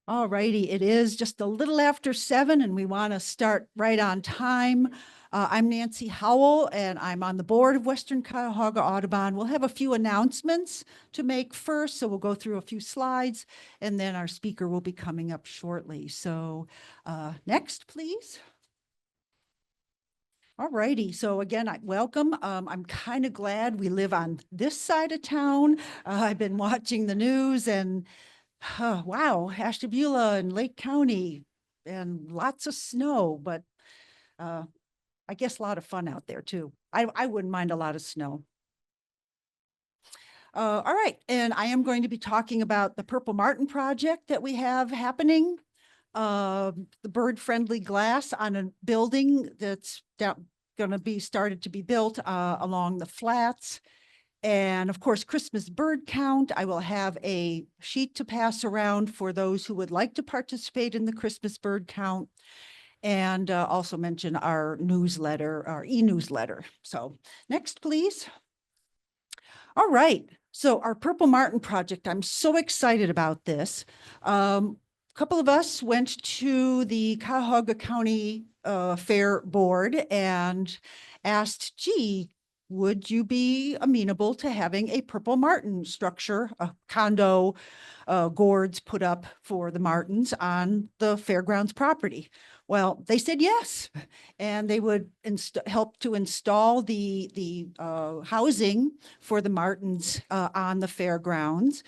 All righty, it is just a little after 7 and we want to start right on time. I'm Nancy Howell and I'm on the board of Western Cuyahoga Audubon. We'll have a few announcements to make first, so we'll go through a few slides and then our speaker will be coming up shortly. So next, please. All righty. So again, welcome. I'm kind of glad we live on this side of town. I've been watching the news and wow, Ashtabula and Lake County and lots of snow, but I guess a lot of fun out there too. I wouldn't mind a lot of snow. All right, and I am going to be talking about the Purple Martin project that we have happening. The bird-friendly glass on a building that's going to be started to be built along the flats. And of course, Christmas bird count. I will have a sheet to pass around for those who would like to participate in the Christmas bird count. And also mention our newsletter, our e-newsletter. So next, please. All right. So our Purple Martin project, I'm so excited about this. A couple of us went to the Cuyahoga County Fair Board and asked, gee, would you be amenable to having a Purple Martin structure, a condo, gourds put up for the Martins on the fairgrounds property? Well, they said yes, and they would help to install the housing for the Martins on the fairgrounds.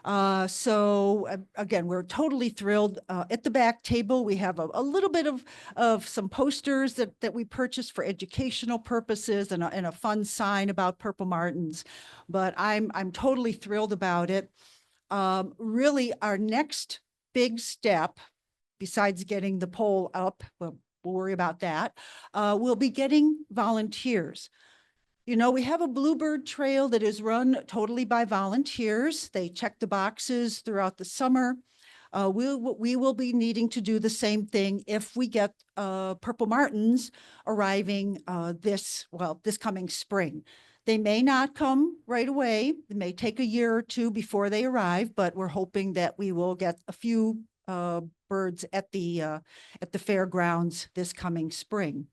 So again, we're totally thrilled. At the back table, we have a little bit of some posters that we purchased for educational purposes and a fun sign about Purple Martins. But I'm totally thrilled about it. Really, our next big step, besides getting the pole up, we'll worry about that, we'll be getting volunteers. You know, we have a bluebird trail that is run totally by volunteers. They check the boxes throughout the summer. We will be needing to do the same thing if we get Purple Martins arriving this coming spring. They may not come right away. It may take a year or two before they arrive, but we're hoping that we will get a few birds at the fairgrounds this coming spring.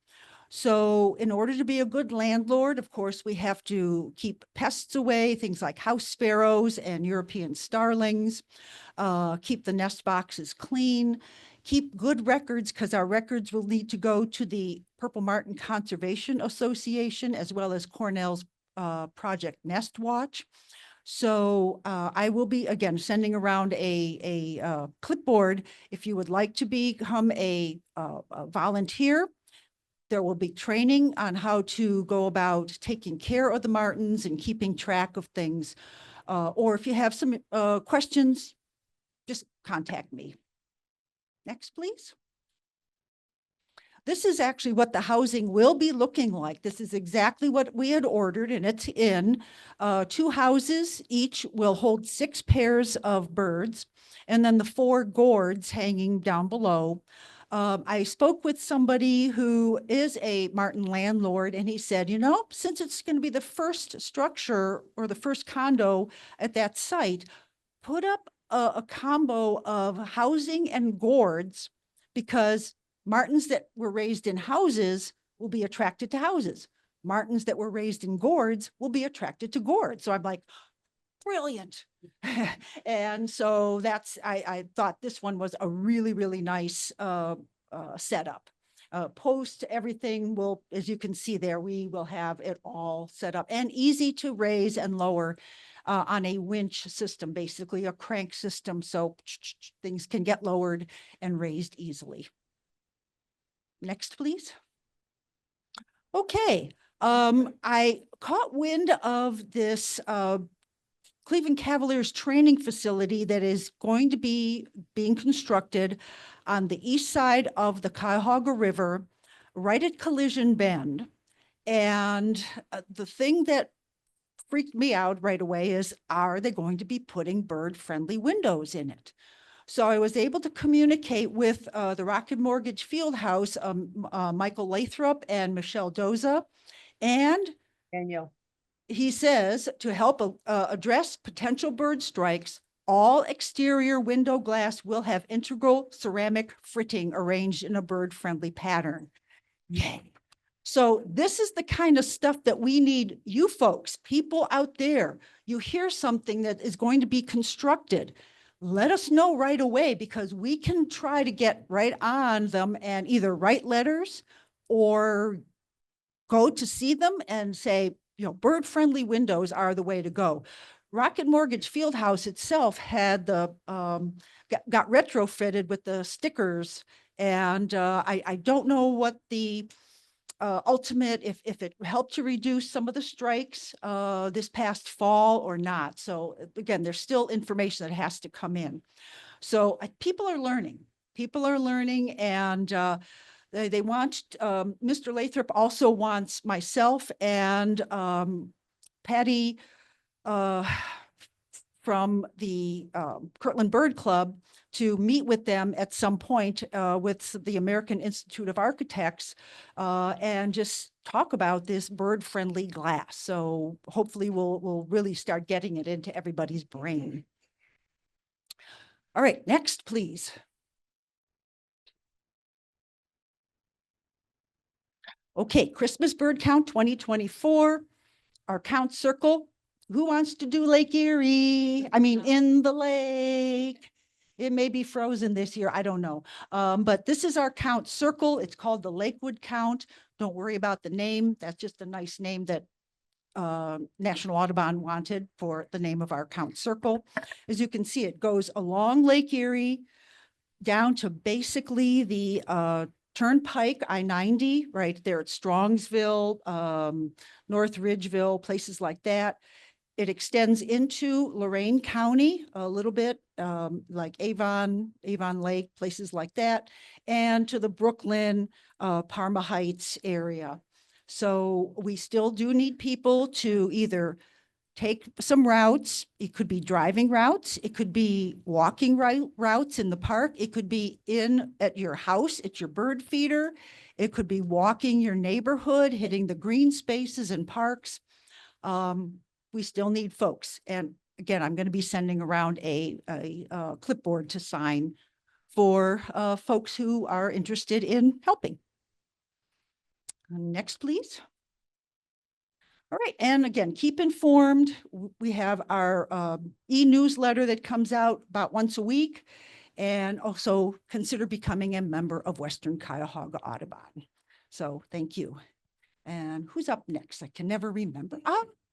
So in order to be a good landlord, of course, we have to keep pests away, things like house sparrows and European starlings, keep the nest boxes clean, keep good records because our records will need to go to the Purple Martin Conservation Association as well as Cornell's Project Nest Watch. So I will be, again, sending around a clipboard if you would like to become a volunteer. There will be training on how to go about taking care of the Martins and keeping track of things. Or if you have some questions, just contact me. Next, please. This is actually what the housing will be looking like. This is exactly what we had ordered, and it's in 2 houses. Each will hold 6 pairs of birds, and then the 4 gourds hanging down below. I spoke with somebody who is a Martin landlord, and he said, you know, since it's going to be the first structure or the first condo at that site, put up a combo of housing and gourds, because Martins that were raised in houses will be attracted to houses. Martins that were raised in gourds will be attracted to gourds. So I'm like, brilliant. And so I thought this one was a really, really nice setup. Post everything will, as you can see there, we will have it all set up and easy to raise and lower on a winch system, basically a crank system. So things can get lowered and raised easily. Next, please. Okay. I caught wind of this Cleveland Cavaliers training facility that is going to be being constructed on the east side of the Cuyahoga River, right at Collision Bend. And the thing that freaked me out right away is, are they going to be putting bird-friendly windows in it? So I was able to communicate with the Rocket Mortgage Fieldhouse, Michael Lathrop and Michelle Doza, and Daniel. he says to help address potential bird strikes, All exterior window glass will have integral ceramic fritting arranged in a bird-friendly pattern. Yay. So this is the kind of stuff that we need, you folks, people out there. You hear something that is going to be constructed, let us know right away, because we can try to get right on them and either write letters or go to see them and say, bird-friendly windows are the way to go. Rocket Mortgage Fieldhouse itself had got retrofitted with the stickers, and I don't know what the ultimate, if it helped to reduce some of the strikes this past fall or not. So again, there's still information that has to come in. So people are learning. People are learning, and they want, Mr. Lathrop also wants myself and Patty from the Kirtland Bird Club to meet with them at some point with the American Institute of Architects and just talk about this bird-friendly glass. So hopefully we'll really start getting it into everybody's brain. All right, next, please. Okay, Christmas bird count 2024, our count circle. Who wants to do Lake Erie? I mean, in the lake. It may be frozen this year, I don't know. But this is our count circle. It's called the Lakewood Count. Don't worry about the name. That's just a nice name that National Audubon wanted for the name of our count circle. As you can see, it goes along Lake Erie down to basically the Turnpike, I-90, right there at Strongsville, North Ridgeville, places like that. It extends into Lorain County a little bit, like Avon Lake, places like that, and to the Brooklyn, Parma Heights area. So we still do need people to either take some routes. It could be driving routes. It could be walking routes in the park. It could be in at your house, at your bird feeder. It could be walking your neighborhood, hitting the green spaces and parks. We still need folks. And again, I'm going to be sending around a clipboard to sign for folks who are interested in helping. Next, please. All right, and again, keep informed. We have our e-newsletter that comes out about once a week, and also consider becoming a member of Western Cuyahoga Audubon. So thank you. And who's up next? I can never remember.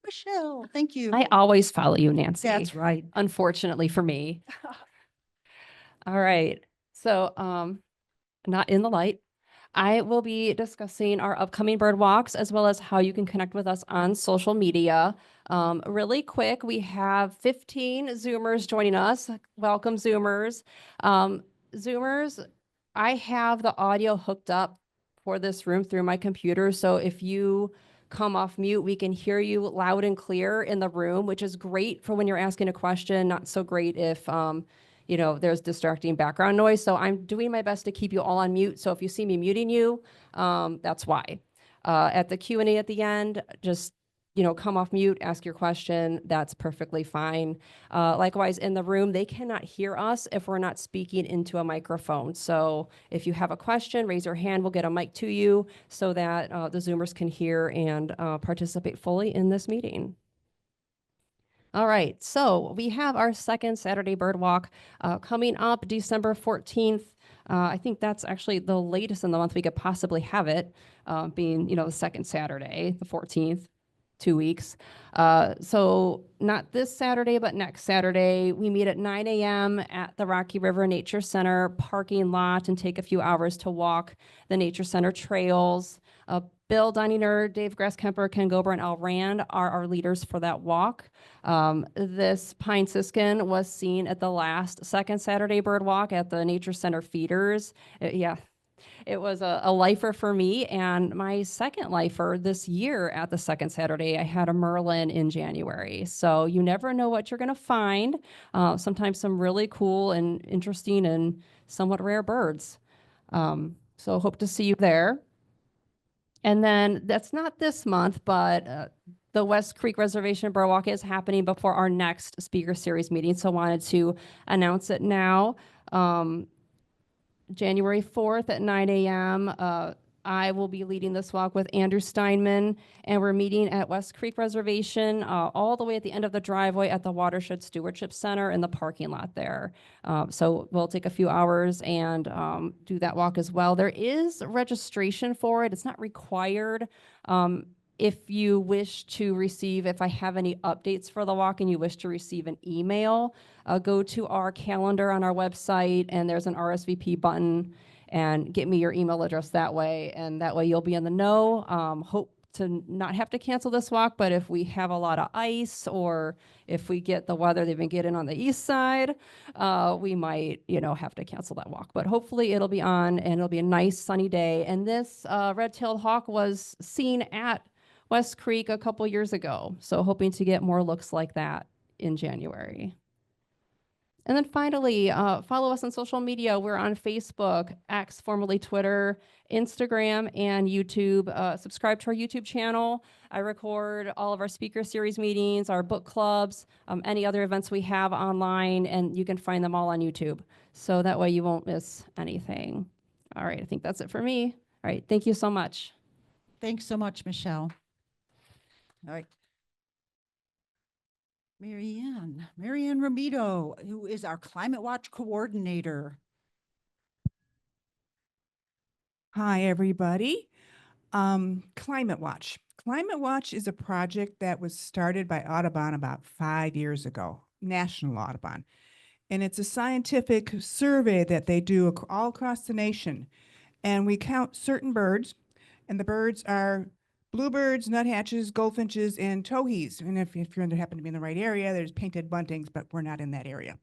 Michelle, thank you. I always follow you, Nancy. That's right. Unfortunately for me. All right. So, not in the light. I will be discussing our upcoming bird walks as well as how you can connect with us on social media. Really quick, we have 15 Zoomers joining us. Welcome, Zoomers. Zoomers, I have the audio hooked up for this room through my computer. So if you come off mute, we can hear you loud and clear in the room, which is great for when you're asking a question, not so great if there's distracting background noise. So I'm doing my best to keep you all on mute. So if you see me muting you, that's why. At the Q&A at the end, just come off mute, ask your question. That's perfectly fine. Likewise, in the room, they cannot hear us if we're not speaking into a microphone. So if you have a question, raise your hand. We'll get a mic to you so that the Zoomers can hear and participate fully in this meeting. All right, so we have our second Saturday bird walk coming up December 14th. I think that's actually the latest in the month we could possibly have it, being, the second Saturday, the 14th. 2 weeks. So not this Saturday, but next Saturday, we meet at 9 a.m. at the Rocky River Nature Center parking lot and take a few hours to walk the Nature Center trails. Bill Dunninger, Dave Grasskemper, Ken Gober, and Al Rand are our leaders for that walk. This pine siskin was seen at the last second Saturday bird walk at the Nature Center feeders. It was a lifer for me, and my second lifer this year at the second Saturday, I had a Merlin in January. So you never know what you're going to find. Sometimes some really cool and interesting and somewhat rare birds. So hope to see you there. And then that's not this month, but the West Creek Reservation Bird Walk is happening before our next speaker series meeting, so wanted to announce it now. January 4th at 9 a.m. I will be leading this walk with Andrew Steinman, and we're meeting at West Creek Reservation, all the way at the end of the driveway at the Watershed Stewardship Center in the parking lot there. So we'll take a few hours and do that walk as well. There is registration for it. It's not required. If you wish to receive, if I have any updates for the walk and you wish to receive an email, go to our calendar on our website, and there's an RSVP button, and get me your email address that way. And that way you'll be in the know. Hope to not have to cancel this walk, but if we have a lot of ice or if we get the weather they've been getting on the east side, we might, have to cancel that walk. But hopefully it'll be on, and it'll be a nice sunny day. And this red-tailed hawk was seen at West Creek a couple years ago. So hoping to get more looks like that in January. And then finally, follow us on social media. We're on Facebook, X, formerly Twitter, Instagram, and YouTube. Subscribe to our YouTube channel. I record all of our speaker series meetings, our book clubs, any other events we have online, and you can find them all on YouTube. So that way you won't miss anything. All right, I think that's it for me. All right, thank you so much. Thanks so much, Michelle. All right. Marianne Ramito, who is our Climate Watch coordinator. Hi, everybody. Climate Watch. Climate Watch is a project that was started by Audubon about 5 years ago, National Audubon. And it's a scientific survey that they do all across the nation. And we count certain birds, and the birds are bluebirds, nuthatches, goldfinches, and towhees. And if you happen to be in the right area, there's painted buntings, but we're not in that area.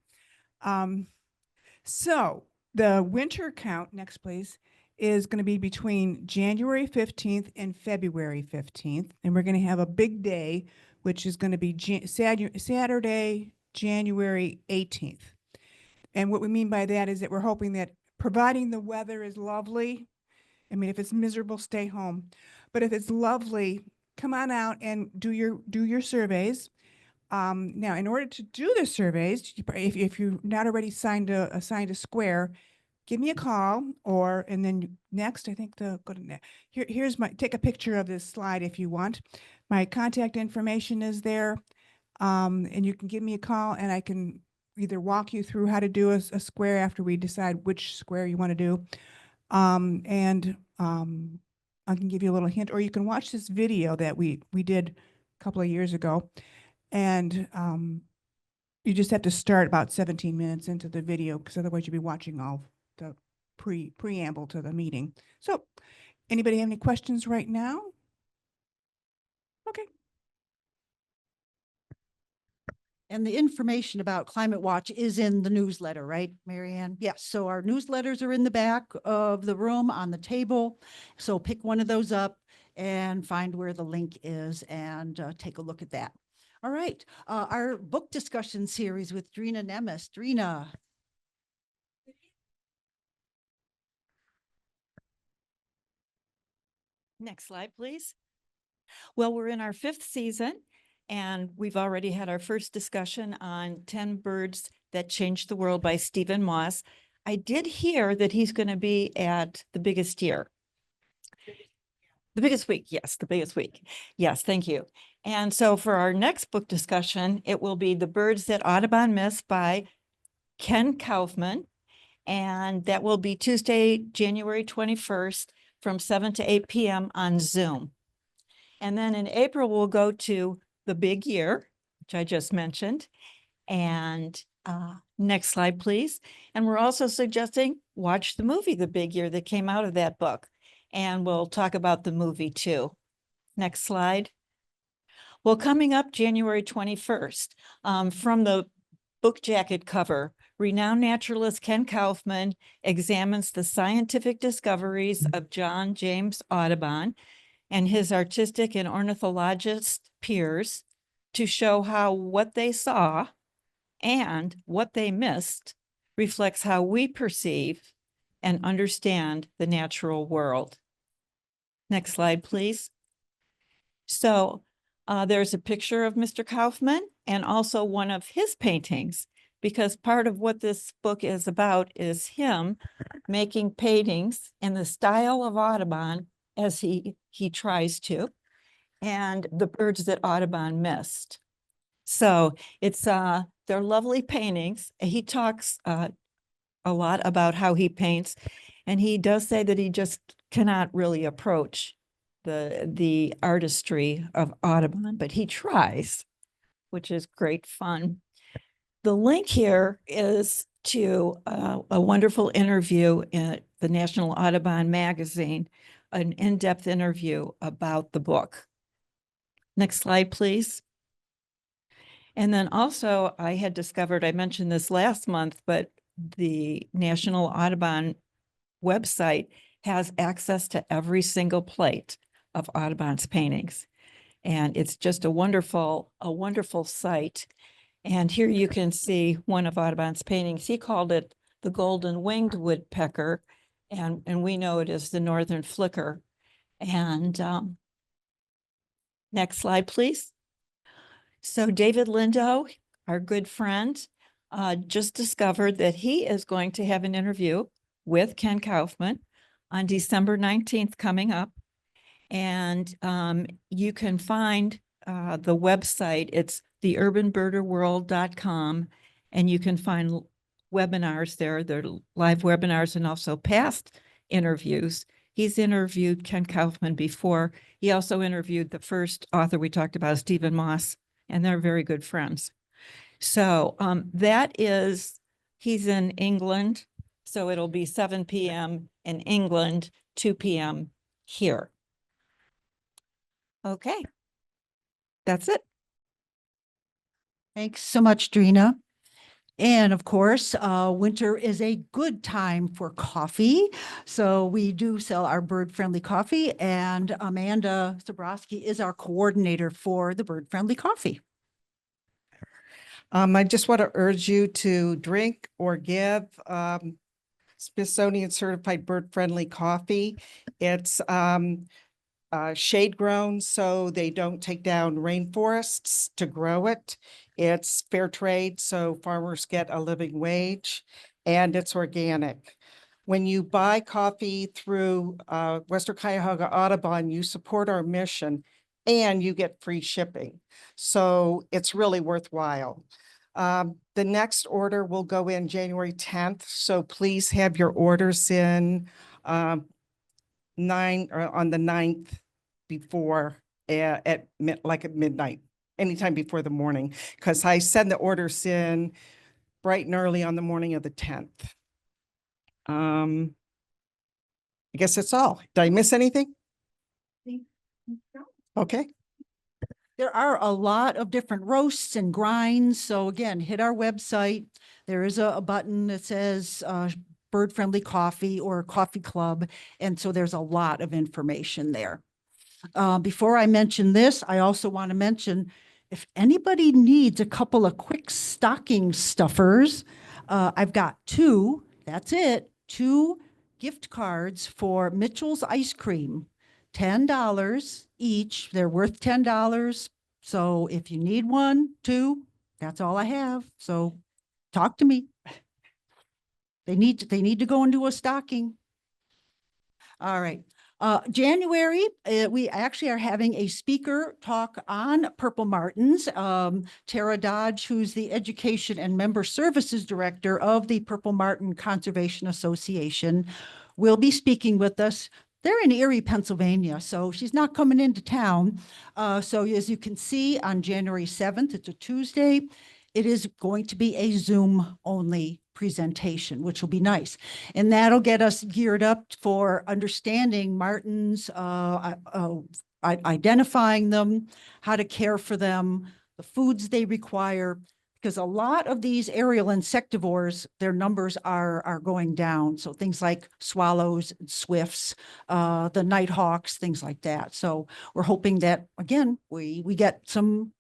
So the winter count, next please, is going to be between January 15th and February 15th. And we're going to have a big day, which is going to be Saturday, January 18th. And what we mean by that is that we're hoping that, providing the weather is lovely, I mean, if it's miserable, stay home. But if it's lovely, come on out and do your surveys. Now, in order to do the surveys, if you're not already assigned a square, give me a call, and then next, I think go to next. Here's take a picture of this slide if you want. My contact information is there, and you can give me a call, and I can either walk you through how to do a square after we decide which square you want to do. I can give you a little hint, or you can watch this video that we did a couple of years ago. And you just have to start about 17 minutes into the video, because otherwise you'll be watching all the preamble to the meeting. So anybody have any questions right now? Okay. And the information about Climate Watch is in the newsletter, right, Marianne? Yes, so our newsletters are in the back of the room on the table. So pick one of those up and find where the link is and take a look at that. All right, our book discussion series with Drina Nemes. Drina. Next slide, please. Well, we're in our 5th season, and we've already had our first discussion on 10 Birds That Changed the World by Stephen Moss. I did hear that he's going to be at the biggest year. The biggest week, yes, the biggest week. Yes, thank you. And so for our next book discussion, it will be The Birds That Audubon Missed by Ken Kaufman. And that will be Tuesday, January 21st from 7 to 8 p.m. on Zoom. And then in April, we'll go to The Big Year, which I just mentioned. And next slide, please. And we're also suggesting watch the movie, The Big Year, that came out of that book. And we'll talk about the movie too. Next slide. Well, coming up January 21st, from the book jacket cover, renowned naturalist Ken Kaufman examines the scientific discoveries of John James Audubon and his artistic and ornithologist peers to show how what they saw and what they missed reflects how we perceive and understand the natural world. Next slide, please. So There's a picture of Mr. Kaufman and also one of his paintings, because part of what this book is about is him making paintings in the style of Audubon as he tries to, and the birds that Audubon missed. So it's they're lovely paintings. He talks a lot about how he paints, and he does say that he just cannot really approach the artistry of Audubon, but he tries, which is great fun. The link here is to a wonderful interview in the National Audubon magazine, an in-depth interview about the book. Next slide, please. And then also I had discovered, I mentioned this last month, but the National Audubon website has access to every single plate of Audubon's paintings. And it's just a wonderful site. And here you can see one of Audubon's paintings. He called it the golden winged woodpecker. And we know it is the northern flicker. And next slide, please. So David Lindo, our good friend, just discovered that he is going to have an interview with Ken Kaufman on December 19th coming up. And you can find the website. It's theurbanbirderworld.com, and you can find webinars there. There are live webinars and also past interviews. He's interviewed Ken Kaufman before. He also interviewed the first author we talked about, Stephen Moss, and they're very good friends. So he's in England, so it'll be 7 p.m. in England, 2 p.m. here. Okay, that's it. Thanks so much, Drina. And of course, winter is a good time for coffee. So we do sell our bird-friendly coffee, and Amanda Zabrowski is our coordinator for the bird-friendly coffee. I just want to urge you to drink or give Smithsonian certified bird-friendly coffee. It's shade grown, so they don't take down rainforests to grow it. It's fair trade, so farmers get a living wage, and it's organic. When you buy coffee through Western Cuyahoga Audubon, you support our mission and you get free shipping. So it's really worthwhile. The next order will go in January 10th. So please have your orders in on the 9th before at midnight, anytime before the morning, because I send the orders in bright and early on the morning of the 10th. I guess that's all. Did I miss anything? Okay. There are a lot of different roasts and grinds. So again, hit our website. There is a button that says bird-friendly coffee or coffee club. And so there's a lot of information there. Before I mention this, I also want to mention if anybody needs a couple of quick stocking stuffers, I've got two, that's it, 2 gift cards for Mitchell's Ice Cream. $10 each. They're worth $10. So if you need 1, 2, that's all I have. So talk to me. They need to go into a stocking. All right. January, we actually are having a speaker talk on purple martins. Tara Dodge, who's the Education and Member Services Director of the Purple Martin Conservation Association, will be speaking with us. They're in Erie, Pennsylvania, so she's not coming into town. So as you can see, on January 7th, it's a Tuesday, it is going to be a Zoom-only presentation, which will be nice. And that'll get us geared up for understanding martins, identifying them, how to care for them, the foods they require, because a lot of these aerial insectivores, their numbers are going down. So things like swallows, swifts, the nighthawks, things like that. So we're hoping that, again, we get some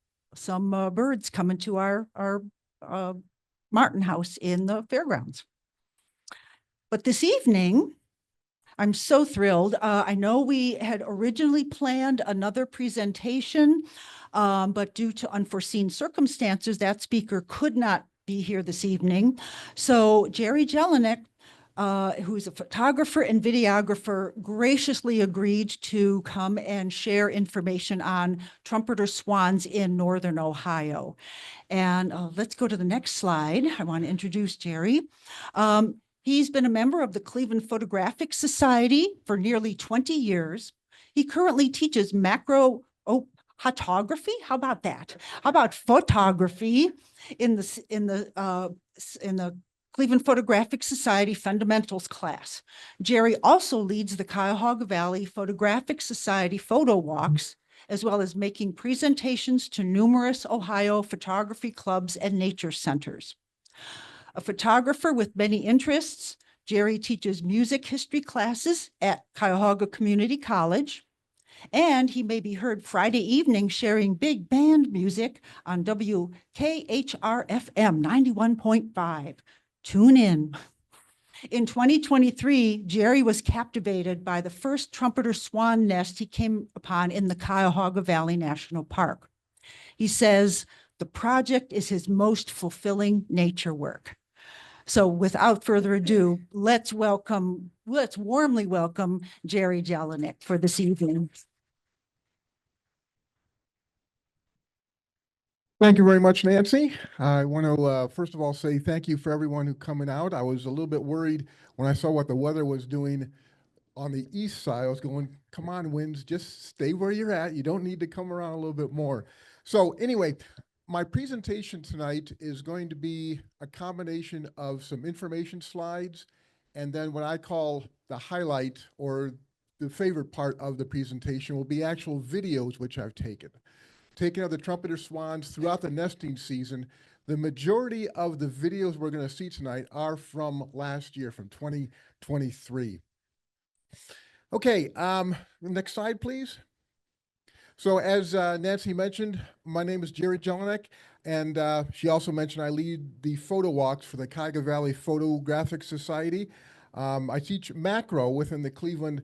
birds coming to our martin house in the fairgrounds. But this evening, I'm so thrilled. I know we had originally planned another presentation But due to unforeseen circumstances, that speaker could not be here this evening. So Jerry Jelinek, who's a photographer and videographer, graciously agreed to come and share information on trumpeter swans in Northern Ohio. And let's go to the next slide. I want to introduce Jerry. He's been a member of the Cleveland Photographic Society for nearly 20 years. He currently teaches photography. How about that? How about photography in the Cleveland Photographic Society fundamentals class. Jerry also leads the Cuyahoga Valley Photographic Society photo walks, as well as making presentations to numerous Ohio photography clubs and nature centers. A photographer with many interests, Jerry teaches music history classes at Cuyahoga Community College, and he may be heard Friday evening sharing big band music on WKHR-FM 91.5. Tune in. In 2023, Jerry was captivated by the first trumpeter swan nest he came upon in the Cuyahoga Valley National Park. He says the project is his most fulfilling nature work. So without further ado, let's warmly welcome Jerry Jelinek for this evening. Thank you very much, Nancy. I want to first of all say thank you for everyone who coming out. I was a little bit worried when I saw what the weather was doing on the east side. I was going, come on, winds, just stay where you're at. You don't need to come around a little bit more. So anyway, my presentation tonight is going to be a combination of some information slides and then what I call the highlight or the favorite part of the presentation will be actual videos which I've taken of the trumpeter swans throughout the nesting season. The majority of the videos we're going to see tonight are from last year, from 2023. Okay, next slide, please. So as Nancy mentioned, my name is Jerry Jelinek, and she also mentioned I lead the photo walks for the Cuyahoga Valley Photographic Society. I teach macro within the Cleveland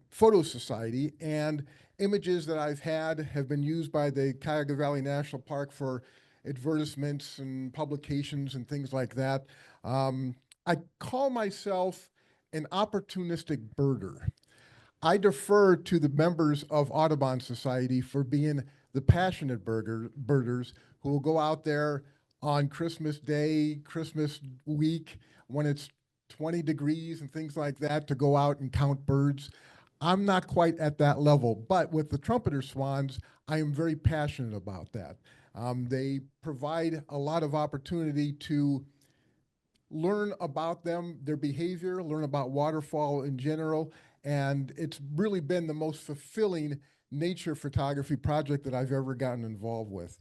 Photo Society, and images that I've had have been used by the Cuyahoga Valley National Park for advertisements and publications and things like that. I call myself an opportunistic birder. I defer to the members of Audubon Society for being the passionate birders who will go out there on Christmas Day, Christmas week, when it's 20 degrees and things like that, to go out and count birds. I'm not quite at that level, but with the trumpeter swans, I am very passionate about that. They provide a lot of opportunity to learn about them, their behavior, learn about waterfowl in general, and it's really been the most fulfilling nature photography project that I've ever gotten involved with.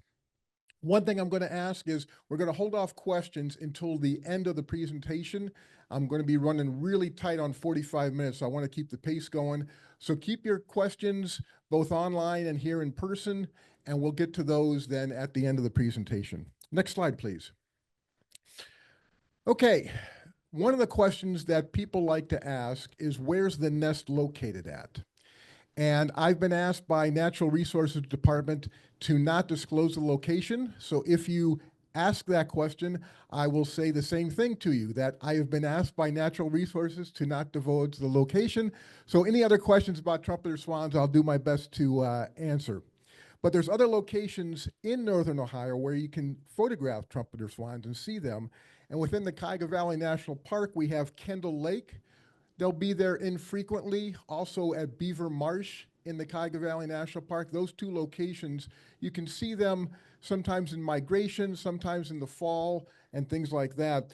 One thing I'm going to ask is we're going to hold off questions until the end of the presentation. I'm going to be running really tight on 45 minutes, so I want to keep the pace going. So keep your questions both online and here in person, and we'll get to those then at the end of the presentation. Next slide, please. Okay, one of the questions that people like to ask is where's the nest located at? And I've been asked by Natural Resources Department to not disclose the location. So if you ask that question, I will say the same thing to you, that I have been asked by Natural Resources to not divulge the location. So any other questions about trumpeter swans, I'll do my best to answer. But there's other locations in Northern Ohio where you can photograph trumpeter swans and see them. And within the Cuyahoga Valley National Park, we have Kendall Lake. They'll be there infrequently, also at Beaver Marsh in the Cuyahoga Valley National Park. Those two locations, you can see them sometimes in migration, sometimes in the fall, and things like that.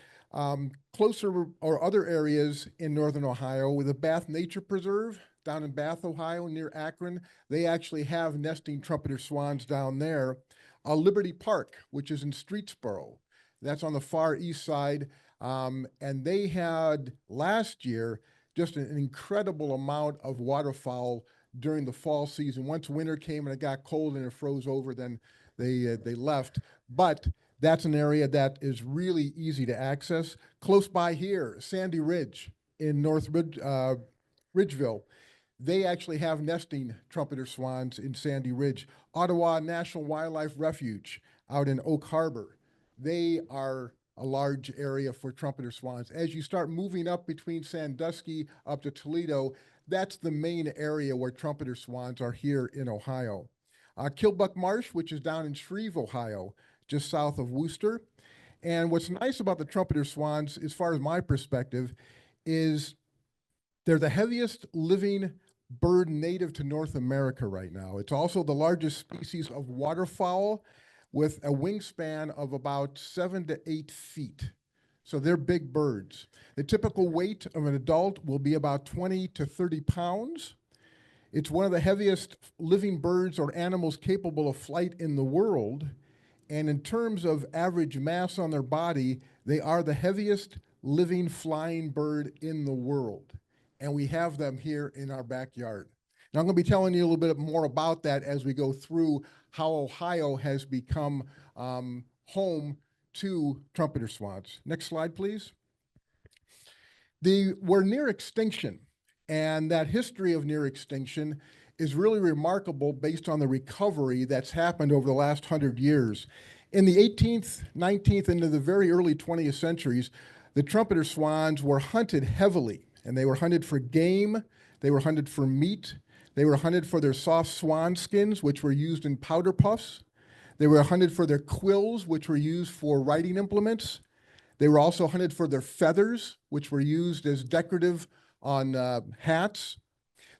Closer or other areas in Northern Ohio with the Bath Nature Preserve down in Bath, Ohio, near Akron, they actually have nesting trumpeter swans down there. Liberty Park, which is in Streetsboro, that's on the far east side. And they had last year just an incredible amount of waterfowl during the fall season. Once winter came and it got cold and it froze over, then they left. But that's an area that is really easy to access. Close by here, Sandy Ridge in North Ridgeville. they actually have nesting trumpeter swans in Sandy Ridge. Ottawa National Wildlife Refuge out in Oak Harbor, they are a large area for trumpeter swans. As you start moving up between Sandusky up to Toledo, that's the main area where trumpeter swans are here in Ohio. Killbuck Marsh, which is down in Shreve, Ohio, just south of Worcester. And what's nice about the trumpeter swans, as far as my perspective, is they're the heaviest living bird native to North America right now. It's also the largest species of waterfowl with a wingspan of about 7 to 8 feet. So they're big birds. The typical weight of an adult will be about 20 to 30 pounds. It's one of the heaviest living birds or animals capable of flight in the world. And in terms of average mass on their body, they are the heaviest living flying bird in the world. And we have them here in our backyard. Now I'm going to be telling you a little bit more about that as we go through how Ohio has become home to trumpeter swans. Next slide, please. We're near extinction, and that history of near extinction is really remarkable based on the recovery that's happened over the last 100 years. In the 18th, 19th, and into the very early 20th centuries, the trumpeter swans were hunted heavily, and they were hunted for game, they were hunted for meat, they were hunted for their soft swan skins, which were used in powder puffs. They were hunted for their quills, which were used for writing implements. They were also hunted for their feathers, which were used as decorative on hats.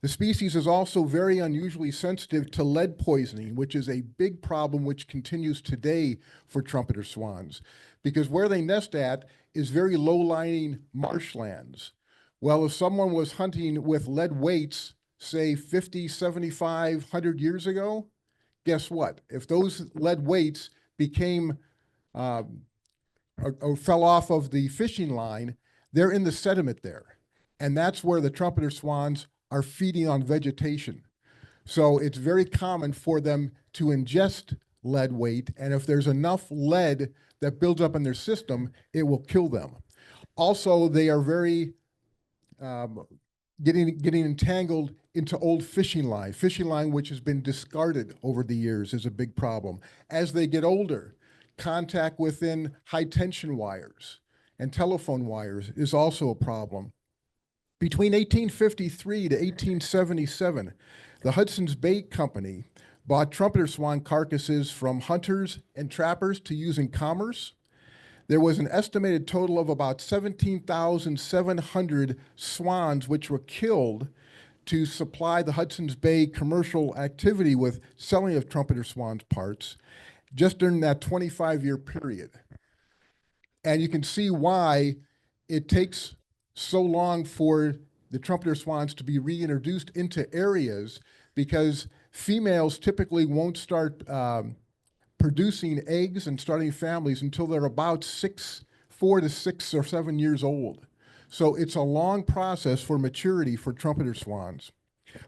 The species is also very unusually sensitive to lead poisoning, which is a big problem which continues today for trumpeter swans, because where they nest at is very low-lying marshlands. Well, if someone was hunting with lead weights, say 50, 75, 100 years ago, guess what? If those lead weights became or fell off of the fishing line, they're in the sediment there. And that's where the trumpeter swans are feeding on vegetation. So it's very common for them to ingest lead weight. And if there's enough lead that builds up in their system, it will kill them. Also, they are very getting entangled into old fishing line. Fishing line which has been discarded over the years is a big problem. As they get older, contact within high tension wires and telephone wires is also a problem. Between 1853 to 1877, the Hudson's Bay Company bought trumpeter swan carcasses from hunters and trappers to use in commerce. There was an estimated total of about 17,700 swans which were killed to supply the Hudson's Bay commercial activity with selling of trumpeter swans parts just during that 25-year period. And you can see why it takes so long for the trumpeter swans to be reintroduced into areas, because females typically won't start producing eggs and starting families until they're about 4 to 6 or 7 years old. So it's a long process for maturity for trumpeter swans.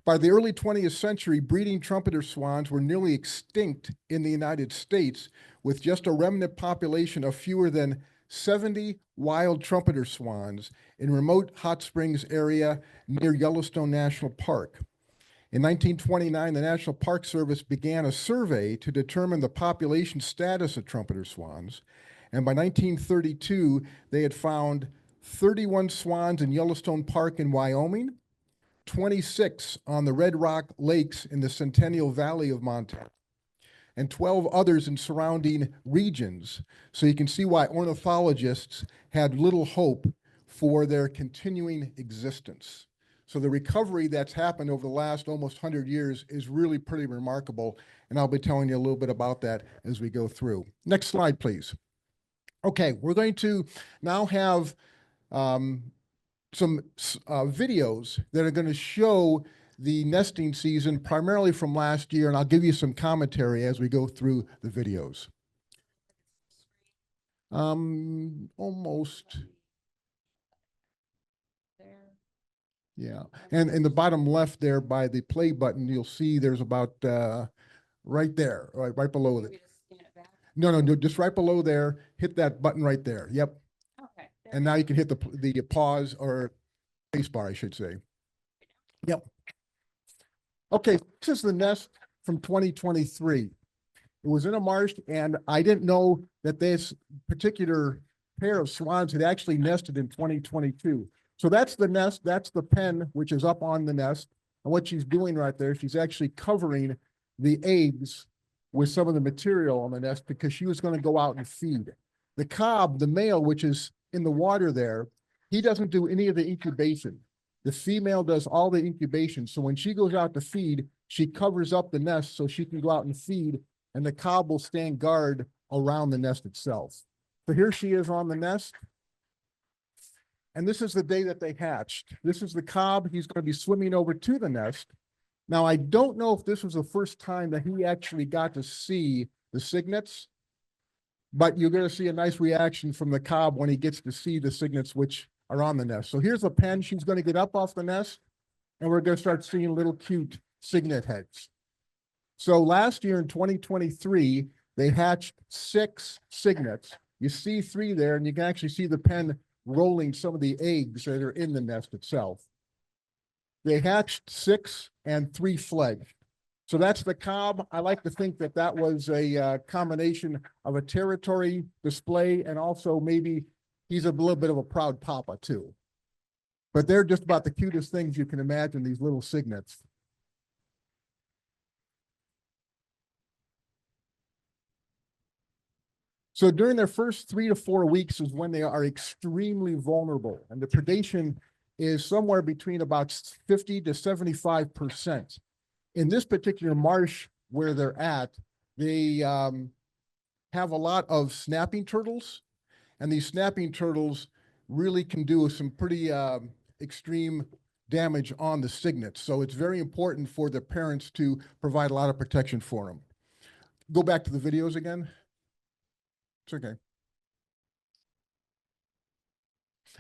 By the early 20th century, breeding trumpeter swans were nearly extinct in the United States, with just a remnant population of fewer than 70 wild trumpeter swans in remote Hot Springs area near Yellowstone National Park. In 1929, the National Park Service began a survey to determine the population status of trumpeter swans. And by 1932, they had found 31 swans in Yellowstone Park in Wyoming, 26 on the Red Rock Lakes in the Centennial Valley of Montana, and 12 others in surrounding regions. So you can see why ornithologists had little hope for their continuing existence. So the recovery that's happened over the last almost 100 years is really pretty remarkable, and I'll be telling you a little bit about that as we go through. Next slide, please. Okay, we're going to now have some videos that are going to show the nesting season primarily from last year, and I'll give you some commentary as we go through the videos. Almost. Yeah, and in the bottom left there by the play button, you'll see there's about right there, right below it. No, just right below there, hit that button right there. Yep. Okay. And now you can hit the pause or space bar, I should say. Yep. Okay, this is the nest from 2023. It was in a marsh, and I didn't know that this particular pair of swans had actually nested in 2022. So that's the nest, that's the pen, which is up on the nest. And what she's doing right there, she's actually covering the eggs with some of the material on the nest because she was going to go out and feed. The cob, the male, which is in the water there, he doesn't do any of the incubation. The female does all the incubation. So when she goes out to feed, she covers up the nest so she can go out and feed, and the cob will stand guard around the nest itself. So here she is on the nest. And this is the day that they hatched. This is the cob. He's going to be swimming over to the nest. Now, I don't know if this was the first time that he actually got to see the cygnets, but you're going to see a nice reaction from the cob when he gets to see the cygnets, which are on the nest. So here's the pen. She's going to get up off the nest, and we're going to start seeing little cute cygnet heads. So last year in 2023, they hatched 6 cygnets. You see 3 there, and you can actually see the pen rolling some of the eggs that are in the nest itself. They hatched 6 and 3 fledged. So that's the cob. I like to think that that was a combination of a territory display, and also maybe he's a little bit of a proud papa too. But they're just about the cutest things you can imagine, these little cygnets. So during their first 3 to 4 weeks is when they are extremely vulnerable, and the predation is somewhere between about 50 to 75%. In this particular marsh where they're at, they have a lot of snapping turtles, and these snapping turtles really can do some pretty extreme damage on the cygnets. So it's very important for the parents to provide a lot of protection for them. Go back to the videos again. It's okay.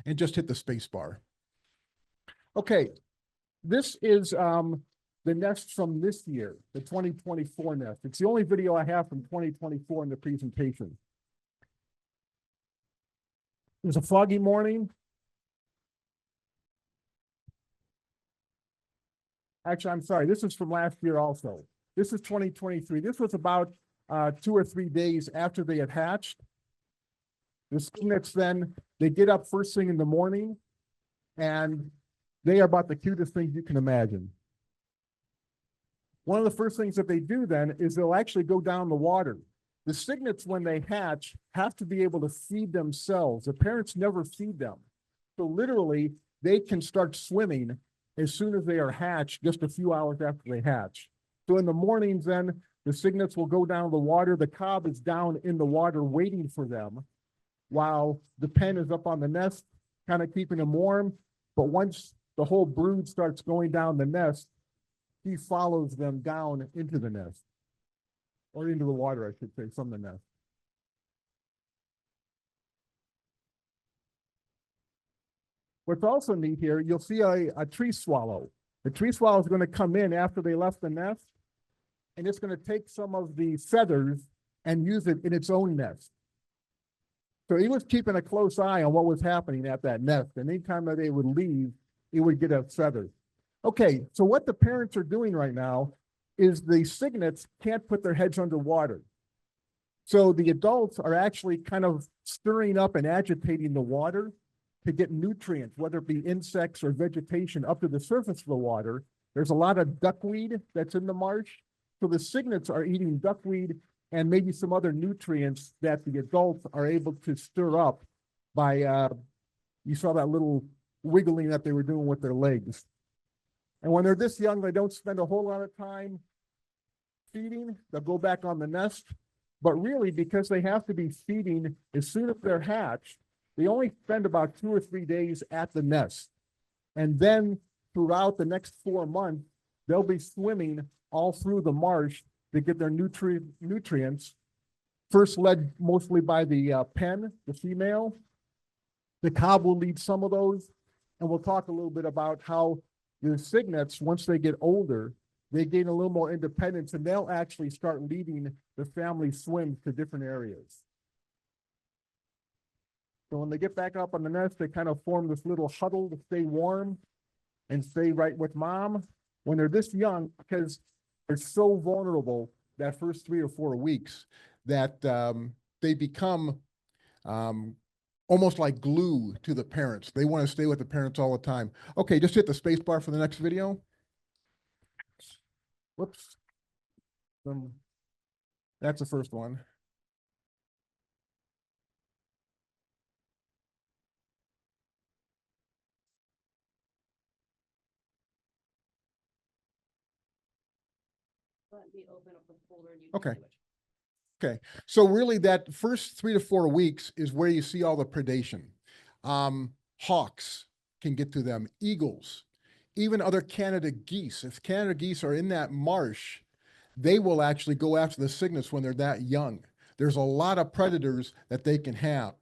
And just hit the space bar. Okay, this is the nest from this year, the 2024 nest. It's the only video I have from 2024 in the presentation. It was a foggy morning. Actually, I'm sorry, this is from last year also. This is 2023. This was about 2 or 3 days after they had hatched. The cygnets then, they get up first thing in the morning, and they are about the cutest things you can imagine. One of the first things that they do then is they'll actually go down the water. The cygnets, when they hatch, have to be able to feed themselves. The parents never feed them. So literally, they can start swimming as soon as they are hatched, just a few hours after they hatch. So in the mornings then, the cygnets will go down the water. The cob is down in the water waiting for them, while the pen is up on the nest, kind of keeping them warm. But once the whole brood starts going down the nest, he follows them down into the nest, or into the water, I should say, from the nest. What's also neat here, you'll see a tree swallow. The tree swallow is going to come in after they left the nest, and it's going to take some of the feathers and use it in its own nest. So he was keeping a close eye on what was happening at that nest, and anytime that they would leave, it would get a feather. Okay, so what the parents are doing right now is the cygnets can't put their heads underwater. So the adults are actually kind of stirring up and agitating the water to get nutrients, whether it be insects or vegetation, up to the surface of the water. There's a lot of duckweed that's in the marsh. So the cygnets are eating duckweed and maybe some other nutrients that the adults are able to stir up by, you saw that little wiggling that they were doing with their legs. And when they're this young, they don't spend a whole lot of time feeding. They'll go back on the nest. But really, because they have to be feeding as soon as they're hatched, they only spend about 2 or 3 days at the nest. And then throughout the next 4 months, they'll be swimming all through the marsh to get their nutrients, first led mostly by the pen, the female. The cob will lead some of those. And we'll talk a little bit about how the cygnets, once they get older, they gain a little more independence, and they'll actually start leading the family swims to different areas. So when they get back up on the nest, they kind of form this little huddle to stay warm and stay right with mom. when they're this young, because they're so vulnerable that first 3 or 4 weeks that they become almost like glue to the parents. They want to stay with the parents all the time. Okay, just hit the space bar for the next video. Whoops. That's the first one. Okay. Okay, so really that first 3 to 4 weeks is where you see all the predation. Hawks can get to them, eagles, even other Canada geese. If Canada geese are in that marsh, they will actually go after the cygnets when they're that young. There's a lot of predators that they can have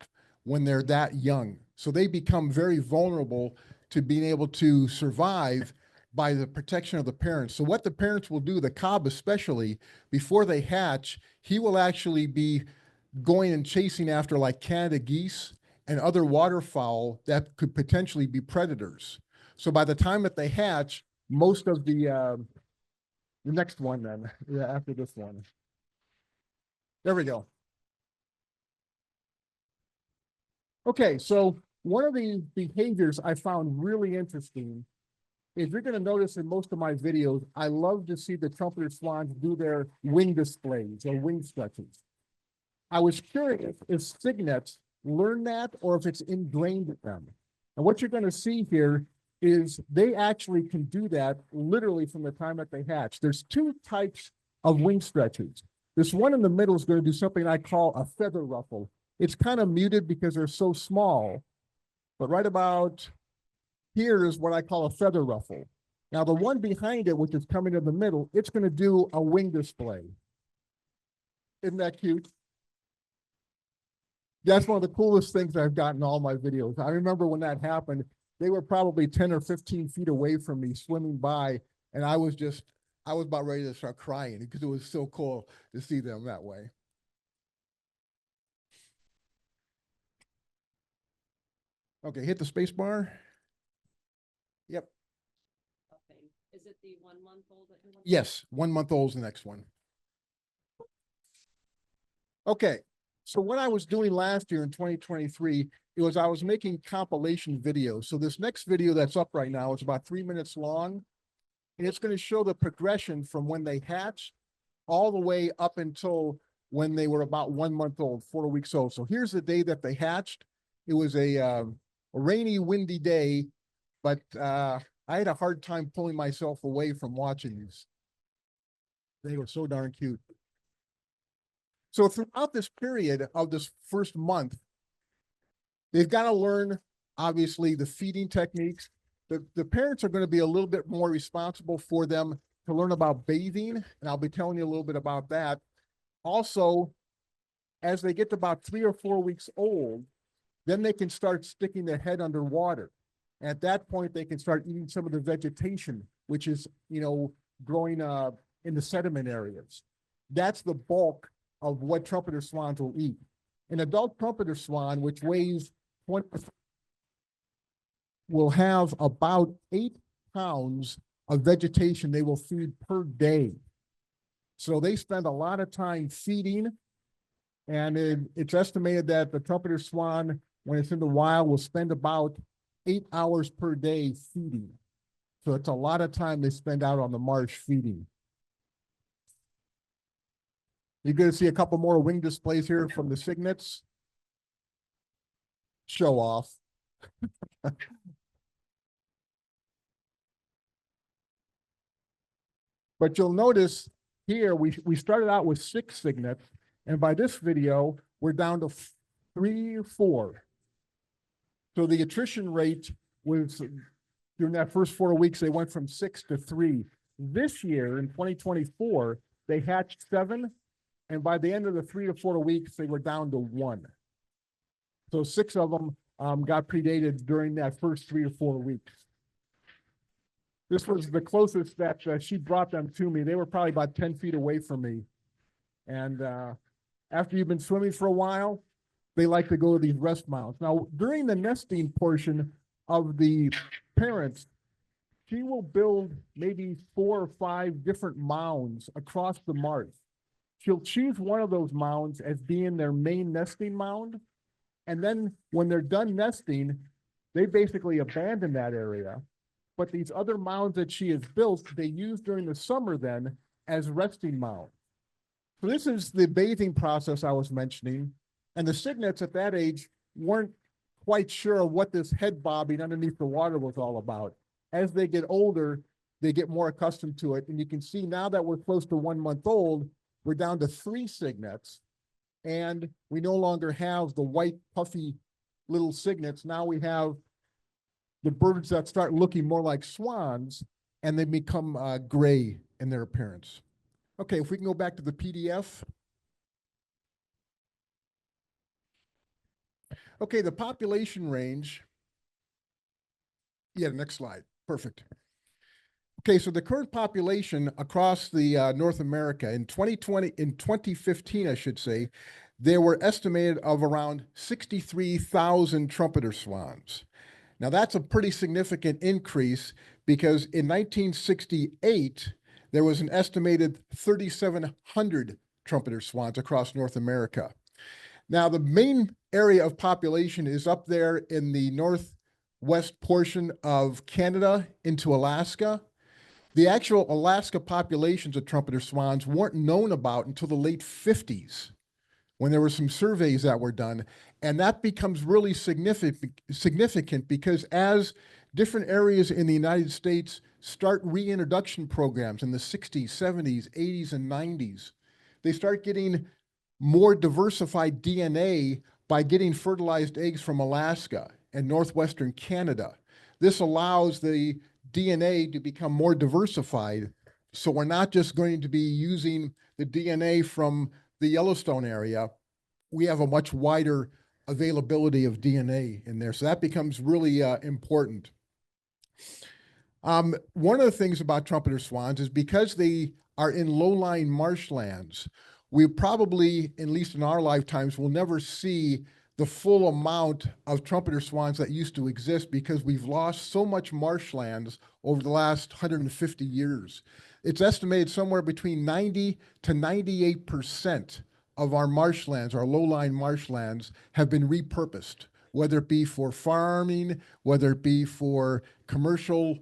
when they're that young. So they become very vulnerable to being able to survive by the protection of the parents. So what the parents will do, the cob especially, before they hatch, he will actually be going and chasing after like Canada geese and other waterfowl that could potentially be predators. So by the time that they hatch, most of the next one then, yeah, after this one. There we go. Okay, so one of the behaviors I found really interesting is you're going to notice in most of my videos, I love to see the trumpeter swans do their wing displays or wing stretches. I was curious if cygnets learn that or if it's ingrained in them. And what you're going to see here is they actually can do that literally from the time that they hatch. There's 2 types of wing stretches. This one in the middle is going to do something I call a feather ruffle. It's kind of muted because they're so small, but right about here is what I call a feather ruffle. Now the one behind it, which is coming in the middle, it's going to do a wing display. Isn't that cute? That's one of the coolest things I've gotten in all my videos. I remember when that happened, they were probably 10 or 15 feet away from me swimming by, and I was about ready to start crying because it was so cool to see them that way. Okay, hit the space bar. Yep. Okay. Is it the 1 month old that you want? Yes, 1 month old is the next one. Okay, so what I was doing last year in 2023, it was I was making compilation videos. So this next video that's up right now is about 3 minutes long, and it's going to show the progression from when they hatched all the way up until when they were about 1 month old, 4 weeks old. So here's the day that they hatched. It was a rainy, windy day, but I had a hard time pulling myself away from watching these. They were so darn cute. So throughout this period of this first month, they've got to learn, obviously, the feeding techniques. The parents are going to be a little bit more responsible for them to learn about bathing, and I'll be telling you a little bit about that. Also, as they get to about 3 or 4 weeks old, then they can start sticking their head underwater. At that point, they can start eating some of the vegetation, which is, growing in the sediment areas. That's the bulk of what trumpeter swans will eat. An adult trumpeter swan, which weighs 20, will have about 8 pounds of vegetation they will feed per day. So they spend a lot of time feeding, and it's estimated that the trumpeter swan, when it's in the wild, will spend about 8 hours per day feeding. So it's a lot of time they spend out on the marsh feeding. You're going to see a couple more wing displays here from the cygnets. Show off. But you'll notice here, we started out with 6 cygnets, and by this video, we're down to 3 or 4. So the attrition rate was, during that first 4 weeks, they went from 6 to 3. This year, in 2024, they hatched 7, and by the end of the 3 to 4 weeks, they were down to 1. So 6 of them got predated during that first 3 or 4 weeks. This was the closest that she brought them to me. They were probably about 10 feet away from me. And after you've been swimming for a while, they like to go to these rest mounds. Now, during the nesting portion of the parents, she will build maybe 4 or 5 different mounds across the marsh. She'll choose one of those mounds as being their main nesting mound. And then when they're done nesting, they basically abandon that area. But these other mounds that she has built, they use during the summer then as resting mounds. So this is the bathing process I was mentioning. And the cygnets at that age weren't quite sure what this head bobbing underneath the water was all about. As they get older, they get more accustomed to it. And you can see now that we're close to 1 month old, we're down to 3 cygnets. And we no longer have the white puffy little cygnets. Now we have the birds that start looking more like swans, and they become gray in their appearance. Okay, if we can go back to the PDF. Okay, the population range. Yeah, next slide. Perfect. Okay, so the current population across the North America in 2015, I should say, there were estimated of around 63,000 trumpeter swans. Now that's a pretty significant increase because in 1968, there was an estimated 3,700 trumpeter swans across North America. Now the main area of population is up there in the northwest portion of Canada into Alaska. The actual Alaska populations of trumpeter swans weren't known about until the late 50s, when there were some surveys that were done. And that becomes really significant because as different areas in the United States start reintroduction programs in the 60s, 70s, 80s, and 90s, they start getting more diversified DNA by getting fertilized eggs from Alaska and northwestern Canada. This allows the DNA to become more diversified. So we're not just going to be using the DNA from the Yellowstone area. We have a much wider availability of DNA in there. So that becomes really important. One of the things about trumpeter swans is because they are in low-lying marshlands, we probably, at least in our lifetimes, will never see the full amount of trumpeter swans that used to exist because we've lost so much marshlands over the last 150 years. It's estimated somewhere between 90 to 98% of our marshlands, our low-lying marshlands, have been repurposed, whether it be for farming, whether it be for commercial,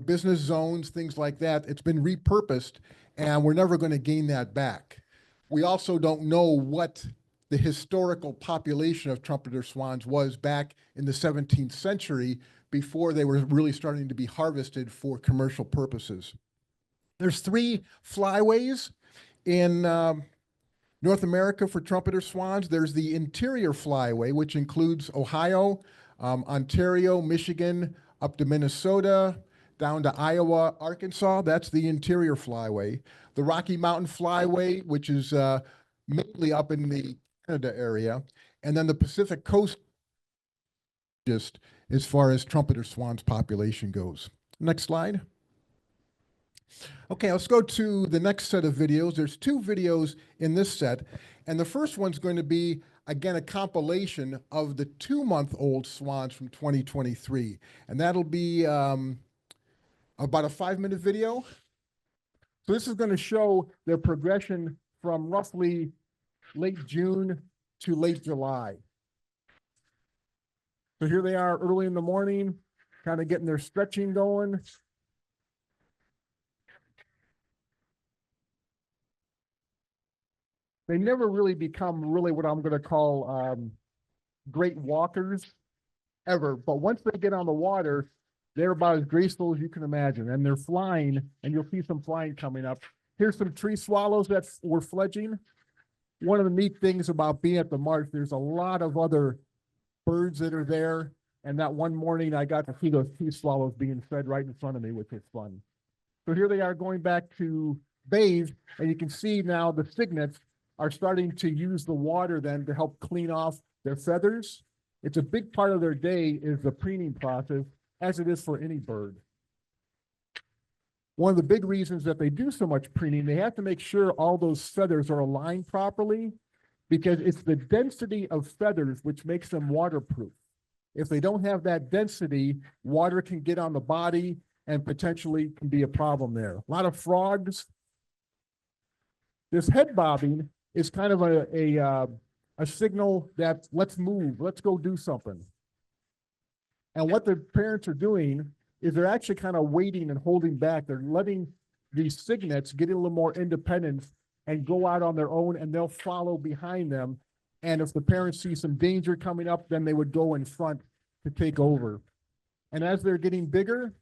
business zones, things like that. It's been repurposed, and we're never going to gain that back. We also don't know what the historical population of trumpeter swans was back in the 17th century before they were really starting to be harvested for commercial purposes. There's 3 flyways in North America for trumpeter swans. There's the interior flyway, which includes Ohio, Ontario, Michigan, up to Minnesota, down to Iowa, Arkansas. That's the interior flyway. The Rocky Mountain Flyway, which is mainly up in the Canada area, and then the Pacific Coast, just as far as trumpeter swans population goes. Next slide. Okay, let's go to the next set of videos. There's 2 videos in this set, and the first one's going to be, again, a compilation of the 2-month-old swans from 2023, and that'll be about a 5-minute video. So this is going to show their progression from roughly late June to late July. So here they are early in the morning, kind of getting their stretching going. They never really become what I'm going to call great walkers ever. But once they get on the water, they're about as graceful as you can imagine. And they're flying, and you'll see some flying coming up. Here's some tree swallows that were fledging. One of the neat things about being at the marsh, there's a lot of other birds that are there. And that one morning I got to see those tree swallows being fed right in front of me, which is fun. So here they are going back to bathe, and you can see now the cygnets are starting to use the water then to help clean off their feathers. It's a big part of their day is the preening process, as it is for any bird. One of the big reasons that they do so much preening, they have to make sure all those feathers are aligned properly, because it's the density of feathers which makes them waterproof. If they don't have that density, water can get on the body and potentially can be a problem there. A lot of frogs. This head bobbing is kind of a signal that let's move, let's go do something. And what the parents are doing is they're actually kind of waiting and holding back. They're letting these cygnets get a little more independence and go out on their own, and they'll follow behind them. And if the parents see some danger coming up, then they would go in front to take over. And as they're getting bigger,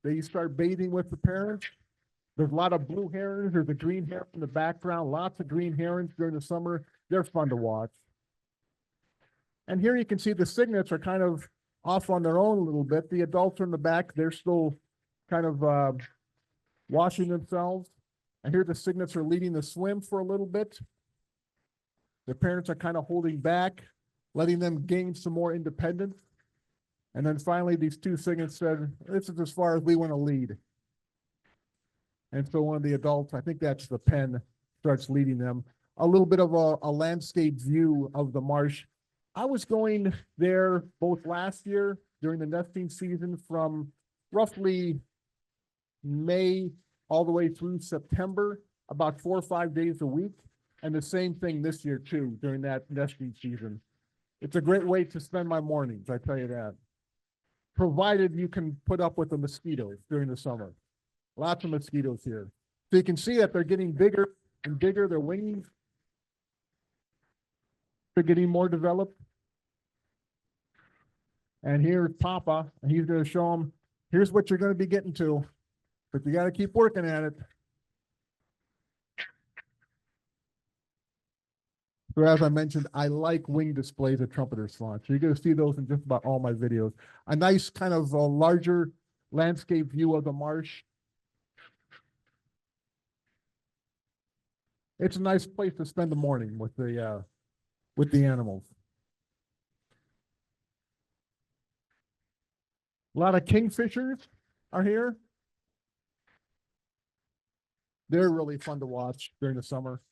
they start bathing with the parents. There's a lot of blue herons. There's a green heron in the background. Lots of green herons during the summer. They're fun to watch. And here you can see the cygnets are kind of off on their own a little bit. The adults are in the back. They're still kind of washing themselves. And here the cygnets are leading the swim for a little bit. The parents are kind of holding back, letting them gain some more independence. And then finally, these two cygnets said, this is as far as we want to lead. And so one of the adults, I think that's the pen, starts leading them. A little bit of a landscape view of the marsh. I was going there both last year during the nesting season from roughly May all the way through September, about 4 or 5 days a week. And the same thing this year too, during that nesting season. It's a great way to spend my mornings, I tell you that. Provided you can put up with the mosquitoes during the summer. Lots of mosquitoes here. So you can see that they're getting bigger and bigger, their wings are getting more developed. And here's Papa, and he's going to show them, here's what you're going to be getting to, but you got to keep working at it. So as I mentioned, I like wing displays of trumpeter swans. So you're going to see those in just about all my videos. A nice kind of a larger landscape view of the marsh. It's a nice place to spend the morning with the animals. A lot of kingfishers are here. They're really fun to watch during the summer.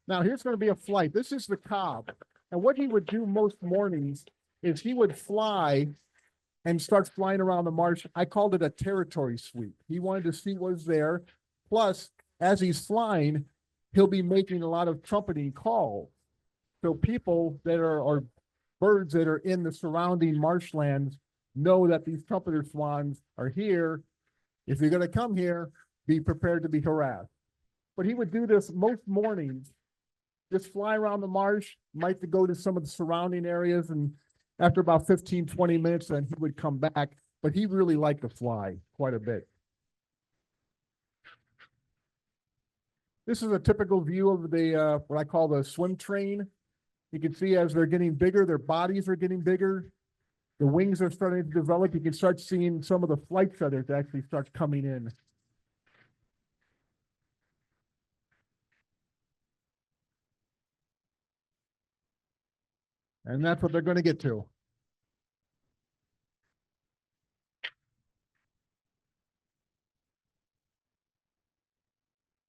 Now here's going to be a flight. This is the cob. And what he would do most mornings is he would fly and start flying around the marsh. I called it a territory sweep. He wanted to see what was there. Plus, as he's flying, he'll be making a lot of trumpeting calls. So people that are, or birds that are in the surrounding marshlands know that these trumpeter swans are here. If you're going to come here, be prepared to be harassed. But he would do this most mornings, just fly around the marsh, might go to some of the surrounding areas, and after about 15, 20 minutes, then he would come back. But he really liked to fly quite a bit. This is a typical view of the what I call the swim train. You can see as they're getting bigger, their bodies are getting bigger. The wings are starting to develop. You can start seeing some of the flight feathers actually start coming in. And that's what they're going to get to.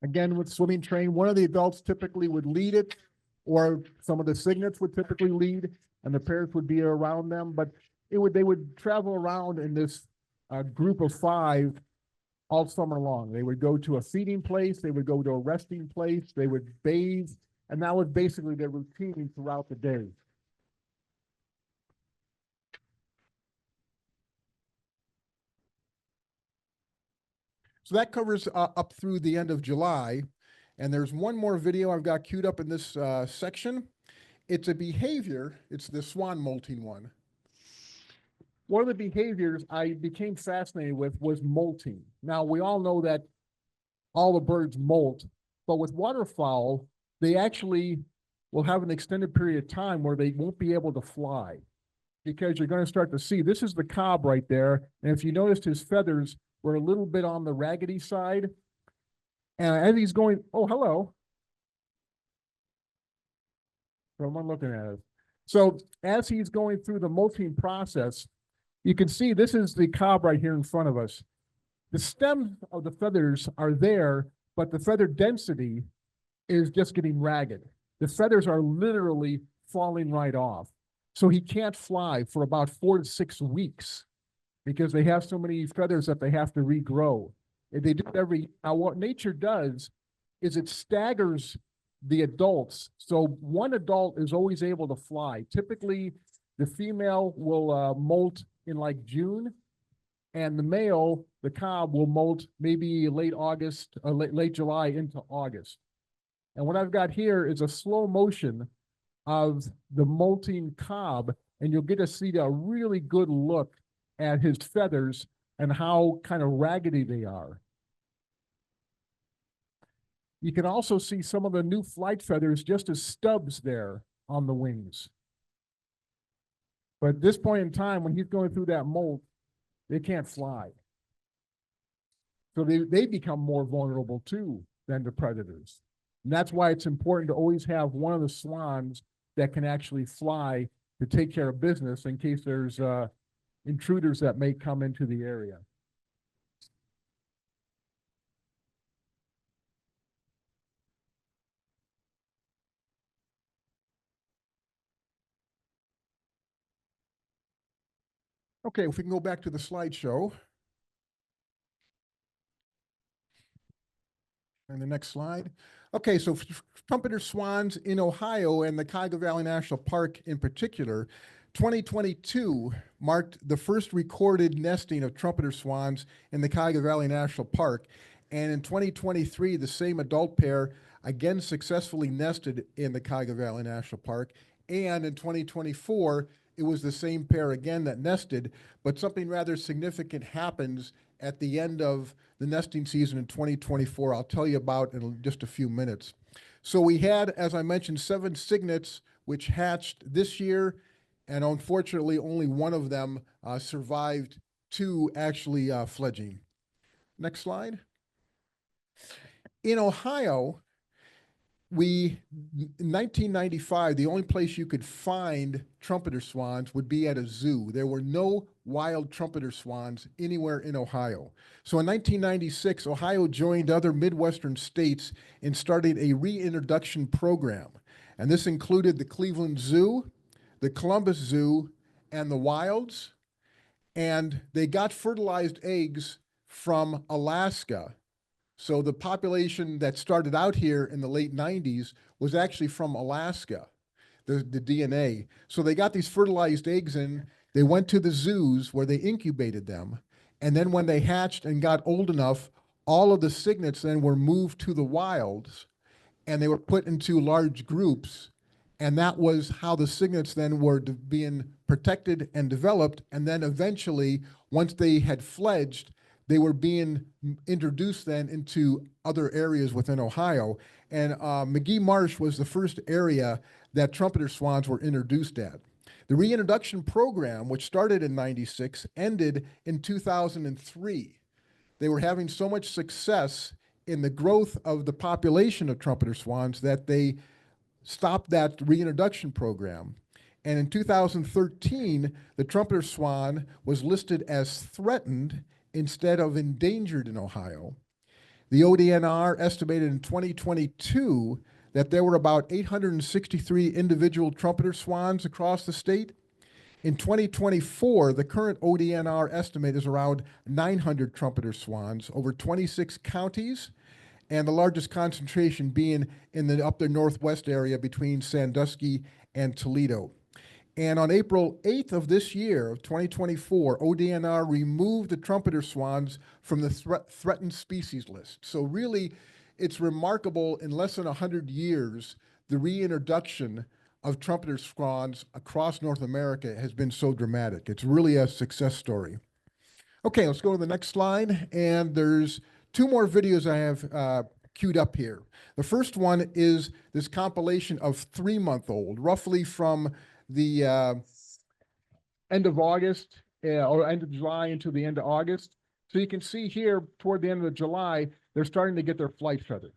Again, with swimming train, one of the adults typically would lead it, or some of the cygnets would typically lead, and the parents would be around them. But they would travel around in this group of 5 all summer long. They would go to a feeding place, they would go to a resting place, they would bathe, and that was basically their routine throughout the day. So that covers up through the end of July. And there's one more video I've got queued up in this section. It's a behavior. It's the swan molting one. One of the behaviors I became fascinated with was molting. Now, we all know that all the birds molt, but with waterfowl, they actually will have an extended period of time where they won't be able to fly, because you're going to start to see, this is the cob right there. And if you noticed, his feathers were a little bit on the raggedy side. And as he's going, oh, hello. Someone looking at us. So as he's going through the molting process, you can see this is the cob right here in front of us. The stems of the feathers are there, but the feather density is just getting ragged. The feathers are literally falling right off. So he can't fly for about 4 to 6 weeks because they have so many feathers that they have to regrow. And they do it now what nature does is it staggers the adults. So one adult is always able to fly. Typically, the female will molt in like June, and the male, the cob, will molt maybe late August, late July into August. And what I've got here is a slow motion of the molting cob, and you'll get to see a really good look at his feathers and how kind of raggedy they are. You can also see some of the new flight feathers just as stubs there on the wings. But at this point in time, when he's going through that molt, they can't fly. So they become more vulnerable too than the predators. And that's why it's important to always have one of the swans that can actually fly to take care of business in case there's intruders that may come into the area. Okay, if we can go back to the slideshow. And the next slide. Okay, so trumpeter swans in Ohio and the Cuyahoga Valley National Park in particular, 2022 marked the first recorded nesting of trumpeter swans in the Cuyahoga Valley National Park. And in 2023, the same adult pair again successfully nested in the Cuyahoga Valley National Park. And in 2024, it was the same pair again that nested, but something rather significant happens at the end of the nesting season in 2024. I'll tell you about in just a few minutes. So we had, as I mentioned, 7 cygnets which hatched this year, and unfortunately only one of them survived to actually fledging. Next slide. In Ohio, in 1995, the only place you could find trumpeter swans would be at a zoo. There were no wild trumpeter swans anywhere in Ohio. So in 1996, Ohio joined other Midwestern states in starting a reintroduction program. And this included the Cleveland Zoo, the Columbus Zoo, and the Wilds. And they got fertilized eggs from Alaska. So the population that started out here in the late 90s was actually from Alaska, the DNA. So they got these fertilized eggs in, they went to the zoos where they incubated them. And then when they hatched and got old enough, all of the cygnets then were moved to the wilds and they were put into large groups. And that was how the cygnets then were being protected and developed. And then eventually, once they had fledged, they were being introduced then into other areas within Ohio. And McGee Marsh was the first area that trumpeter swans were introduced at. The reintroduction program, which started in '96, ended in 2003. They were having so much success in the growth of the population of trumpeter swans that they stopped that reintroduction program. And in 2013, the trumpeter swan was listed as threatened instead of endangered in Ohio. The ODNR estimated in 2022 that there were about 863 individual trumpeter swans across the state. In 2024, the current ODNR estimate is around 900 trumpeter swans over 26 counties, and the largest concentration being in the upper northwest area between Sandusky and Toledo. And on April 8th of this year, of 2024, ODNR removed the trumpeter swans from the threatened species list. So really, it's remarkable in less than 100 years, the reintroduction of trumpeter swans across North America has been so dramatic. It's really a success story. Okay, let's go to the next slide. And there's 2 more videos I have queued up here. The first one is this compilation of 3-month-old, roughly from the end of August or end of July into the end of August. So you can see here toward the end of July, they're starting to get their flight feathers.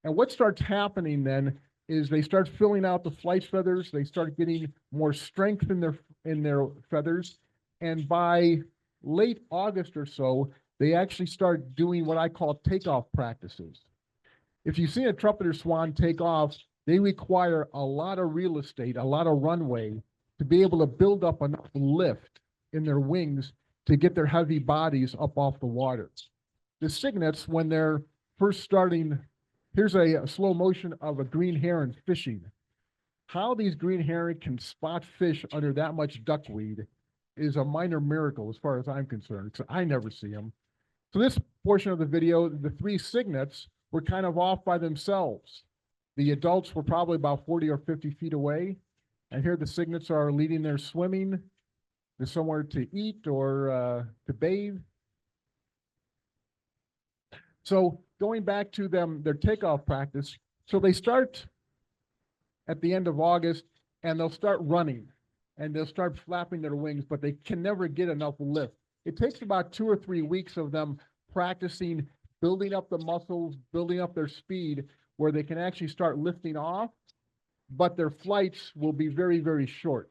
And what starts happening then is they start filling out the flight feathers. They start getting more strength in their feathers. And by late August or so, they actually start doing what I call takeoff practices. If you see a trumpeter swan take off, they require a lot of real estate, a lot of runway to be able to build up enough lift in their wings to get their heavy bodies up off the water. The cygnets, when they're first starting, here's a slow motion of a green heron fishing. How these green heron can spot fish under that much duckweed is a minor miracle as far as I'm concerned, because I never see them. So this portion of the video, the three cygnets were kind of off by themselves. The adults were probably about 40 or 50 feet away. And here the cygnets are leading their swimming. They're somewhere to eat or to bathe. So going back to them, their takeoff practice. So they start at the end of August and they'll start running and they'll start flapping their wings, but they can never get enough lift. It takes about 2 or 3 weeks of them practicing, building up the muscles, building up their speed, where they can actually start lifting off, but their flights will be very, very short.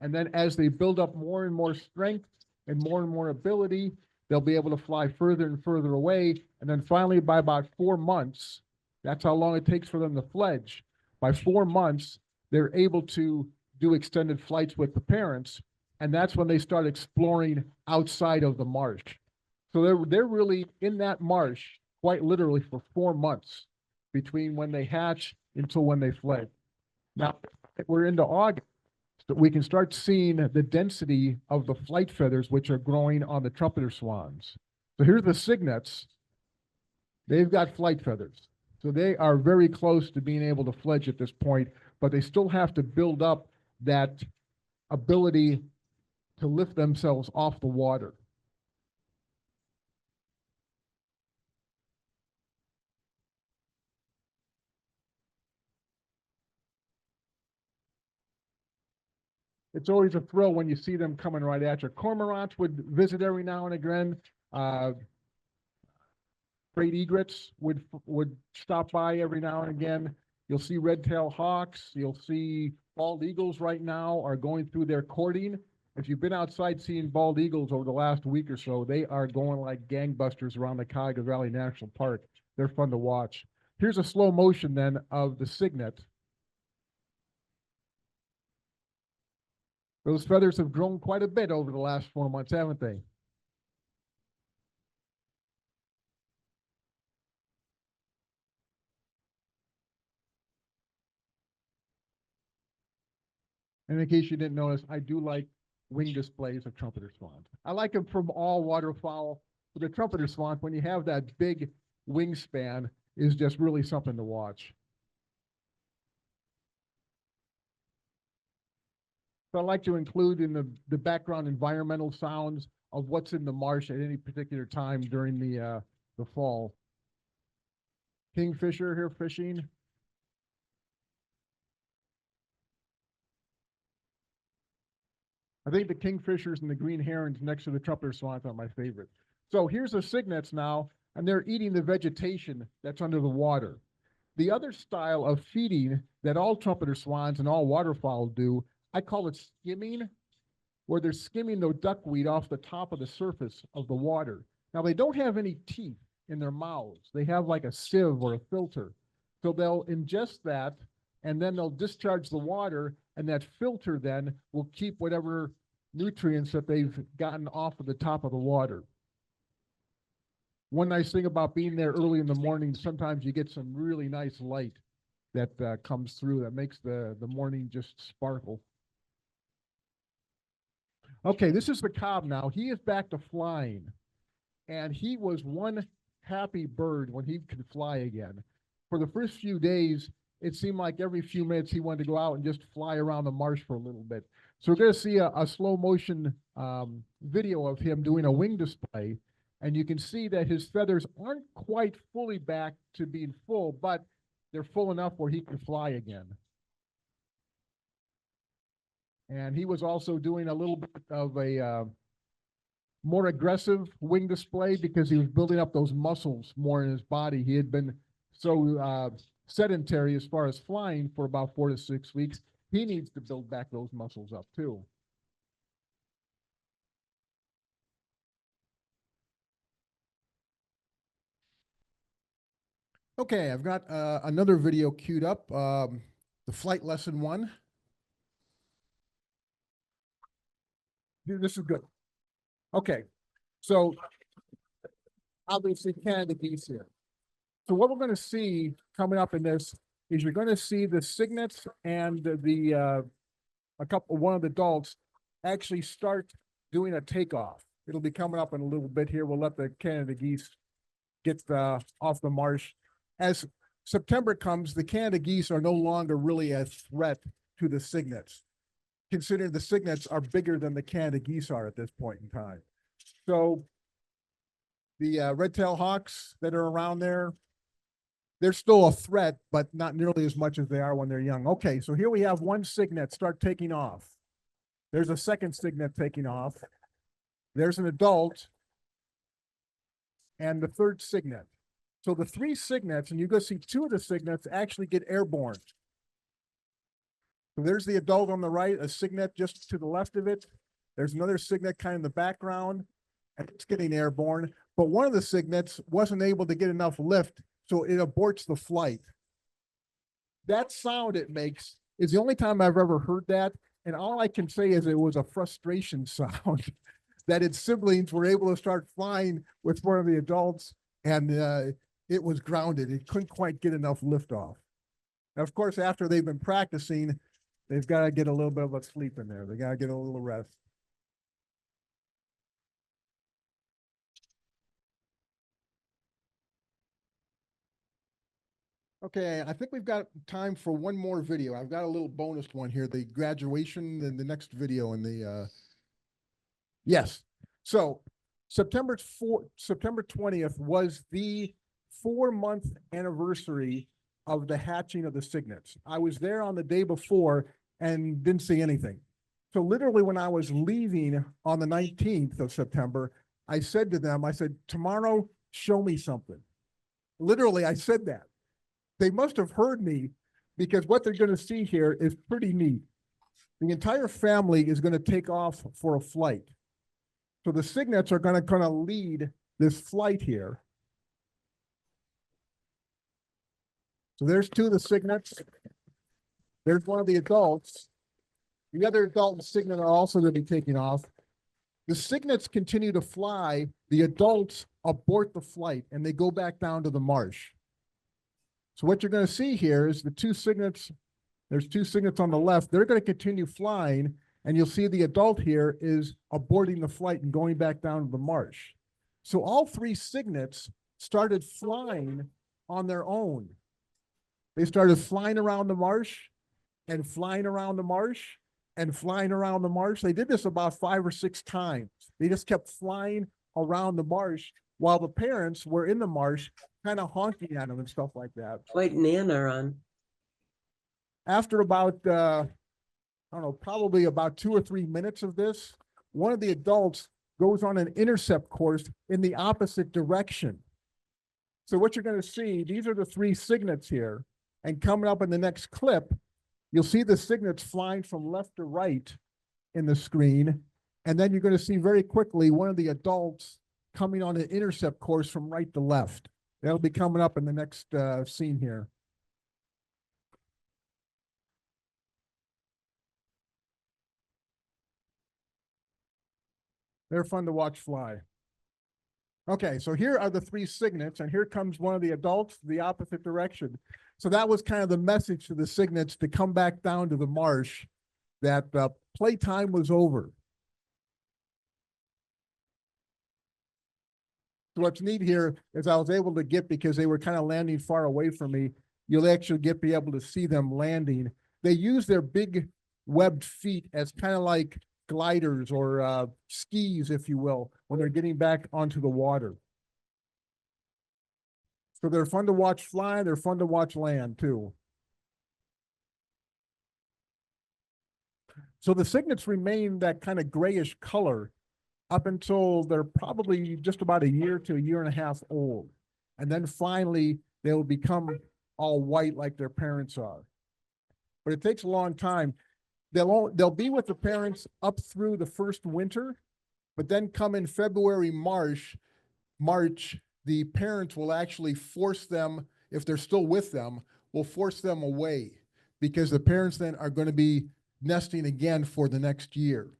And then as they build up more and more strength and more ability, they'll be able to fly further and further away. And then finally, by about 4 months, that's how long it takes for them to fledge. By 4 months, they're able to do extended flights with the parents. And that's when they start exploring outside of the marsh. So they're really in that marsh, quite literally for 4 months between when they hatch until when they fled. Now, we're into August. So we can start seeing the density of the flight feathers, which are growing on the trumpeter swans. So here's the cygnets. They've got flight feathers. So they are very close to being able to fledge at this point, but they still have to build up that ability to lift themselves off the water. It's always a thrill when you see them coming right at you. Cormorants would visit every now and again. Great egrets would stop by every now and again. You'll see red-tailed hawks. You'll see bald eagles right now are going through their courting. If you've been outside seeing bald eagles over the last week or so, they are going like gangbusters around the Cuyahoga Valley National Park. They're fun to watch. Here's a slow motion then of the cygnet. Those feathers have grown quite a bit over the last 4 months, haven't they? And in case you didn't notice, I do like wing displays of trumpeter swans. I like them from all waterfowl. But the trumpeter swan, when you have that big wingspan, is just really something to watch. So I like to include in the background environmental sounds of what's in the marsh at any particular time during the fall. Kingfisher here fishing. I think the kingfishers and the green herons next to the trumpeter swans are my favorite. So here's the cygnets now, and they're eating the vegetation that's under the water. The other style of feeding that all trumpeter swans and all waterfowl do, I call it skimming, where they're skimming the duckweed off the top of the surface of the water. Now, they don't have any teeth in their mouths. They have like a sieve or a filter. So they'll ingest that, and then they'll discharge the water, and that filter then will keep whatever nutrients that they've gotten off of the top of the water. One nice thing about being there early in the morning, sometimes you get some really nice light that comes through that makes the morning just sparkle. Okay, this is the cob now. He is back to flying, and he was one happy bird when he could fly again. For the first few days, it seemed like every few minutes he wanted to go out and just fly around the marsh for a little bit. So we're going to see a slow motion video of him doing a wing display. And you can see that his feathers aren't quite fully back to being full, but they're full enough where he can fly again. And he was also doing a little bit of a more aggressive wing display because he was building up those muscles more in his body. He had been so sedentary as far as flying for about 4 to 6 weeks. He needs to build back those muscles up too. Okay, I've got another video queued up, the flight lesson 1. This is good. Okay, So obviously Canada geese here. So what we're going to see coming up in this is you're going to see the cygnets and one of the adults actually start doing a takeoff. It'll be coming up in a little bit here. We'll let the Canada geese get off the marsh. As September comes, the Canada geese are no longer really a threat to the cygnets, considering the cygnets are bigger than the Canada geese are at this point in time. So the red-tailed hawks that are around there, they're still a threat, but not nearly as much as they are when they're young. Okay, so here we have one cygnet start taking off. There's a second cygnet taking off. There's an adult and the third cygnet. So the three cygnets, and you go see two of the cygnets actually get airborne. So there's the adult on the right, a cygnet just to the left of it. There's another cygnet kind of in the background, and it's getting airborne. But one of the cygnets wasn't able to get enough lift, so it aborts the flight. That sound it makes is the only time I've ever heard that. And all I can say is it was a frustration sound that its siblings were able to start flying with one of the adults, and it was grounded. It couldn't quite get enough lift off. Now, of course, after they've been practicing, they've got to get a little bit of a sleep in there. They got to get a little rest. Okay, I think we've got time for one more video. I've got a little bonus one here, the graduation and the next video in the, yes. So September 20th was the 4-month anniversary of the hatching of the cygnets. I was there on the day before and didn't see anything. So literally when I was leaving on the 19th of September, I said to them, I said, tomorrow, show me something. Literally, I said that. They must have heard me, because what they're going to see here is pretty neat. The entire family is going to take off for a flight. So the cygnets are going to lead this flight here. So there's two of the cygnets. There's one of the adults. The other adult and cygnet are also going to be taking off. The cygnets continue to fly. The adults abort the flight and they go back down to the marsh. So what you're going to see here is the two cygnets. There's two cygnets on the left. They're going to continue flying, and you'll see the adult here is aborting the flight and going back down to the marsh. So all three cygnets started flying on their own. They started flying around the marsh and flying around the marsh and flying around the marsh. They did this about 5 or 6 times. They just kept flying around the marsh while the parents were in the marsh kind of honking at them and stuff like that. Quite an honor on. After about, I don't know, probably about 2 or 3 minutes of this, one of the adults goes on an intercept course in the opposite direction. So what you're going to see, these are the 3 cygnets here, and coming up in the next clip, you'll see the cygnets flying from left to right in the screen, and then you're going to see very quickly one of the adults coming on an intercept course from right to left. That'll be coming up in the next scene here. They're fun to watch fly. Okay, so here are the 3 cygnets, and here comes one of the adults the opposite direction. So that was kind of the message to the cygnets to come back down to the marsh, that playtime was over. So what's neat here is I was able to get, because they were kind of landing far away from me, you'll actually be able to see them landing. They use their big webbed feet as kind of like gliders or skis, if you will, when they're getting back onto the water. So they're fun to watch fly. They're fun to watch land too. So the cygnets remain that kind of grayish color up until they're probably just about a year to a year and a half old. And then finally, they'll become all white like their parents are. But it takes a long time. They'll be with the parents up through the first winter, but then come in February, March, the parents will actually force them, if they're still with them, will force them away, because the parents then are going to be nesting again for the next year.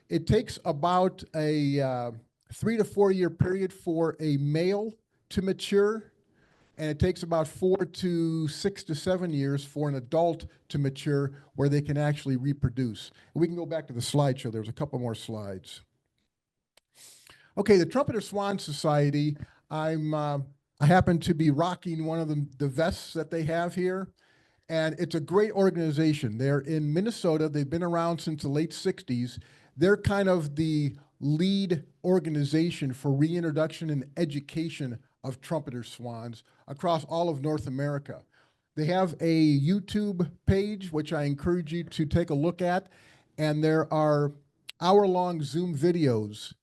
It takes about a 3 to 4 year period for a male to mature, and it takes about 4 to 6 to 7 years for an adult to mature where they can actually reproduce. We can go back to the slideshow. There's a couple more slides. Okay, the Trumpeter Swan Society, I happen to be rocking one of the vests that they have here, and it's a great organization. They're in Minnesota. They've been around since the late 60s. They're kind of the lead organization for reintroduction and education of trumpeter swans across all of North America. They have a YouTube page, which I encourage you to take a look at, and there are hour-long Zoom videos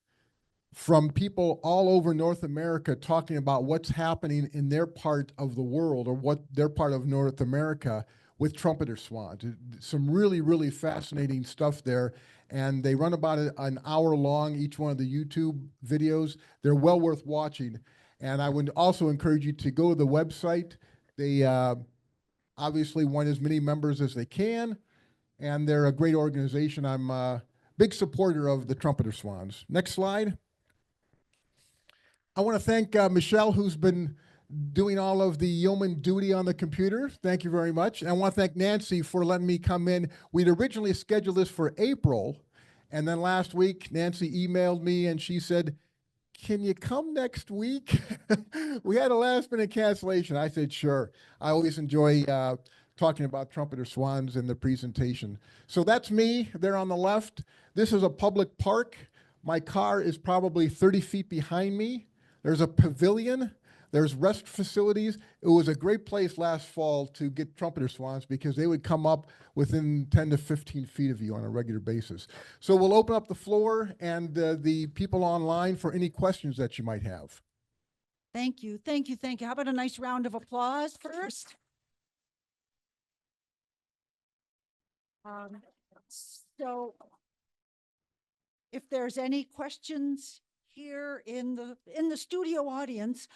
from people all over North America talking about what's happening in their part of the world or what their part of North America with trumpeter swans. Some really, really fascinating stuff there. And they run about an hour long, each one of the YouTube videos. They're well worth watching. And I would also encourage you to go to the website. They obviously want as many members as they can, and they're a great organization. I'm a big supporter of the Trumpeter Swans. Next slide. I want to thank Michelle, who's been doing all of the yeoman duty on the computer. Thank you very much. And I want to thank Nancy for letting me come in. We'd originally scheduled this for April, and then last week, Nancy emailed me and she said, "Can you come next week?" We had a last-minute cancellation. I said, sure. I always enjoy talking about trumpeter swans in the presentation. So that's me there on the left. This is a public park. My car is probably 30 feet behind me. There's a pavilion. There's rest facilities. It was a great place last fall to get trumpeter swans because they would come up within 10 to 15 feet of you on a regular basis. So we'll open up the floor and the people online for any questions that you might have. Thank you, thank you, thank you. How about a nice round of applause first? So if there's any questions here in the studio audience,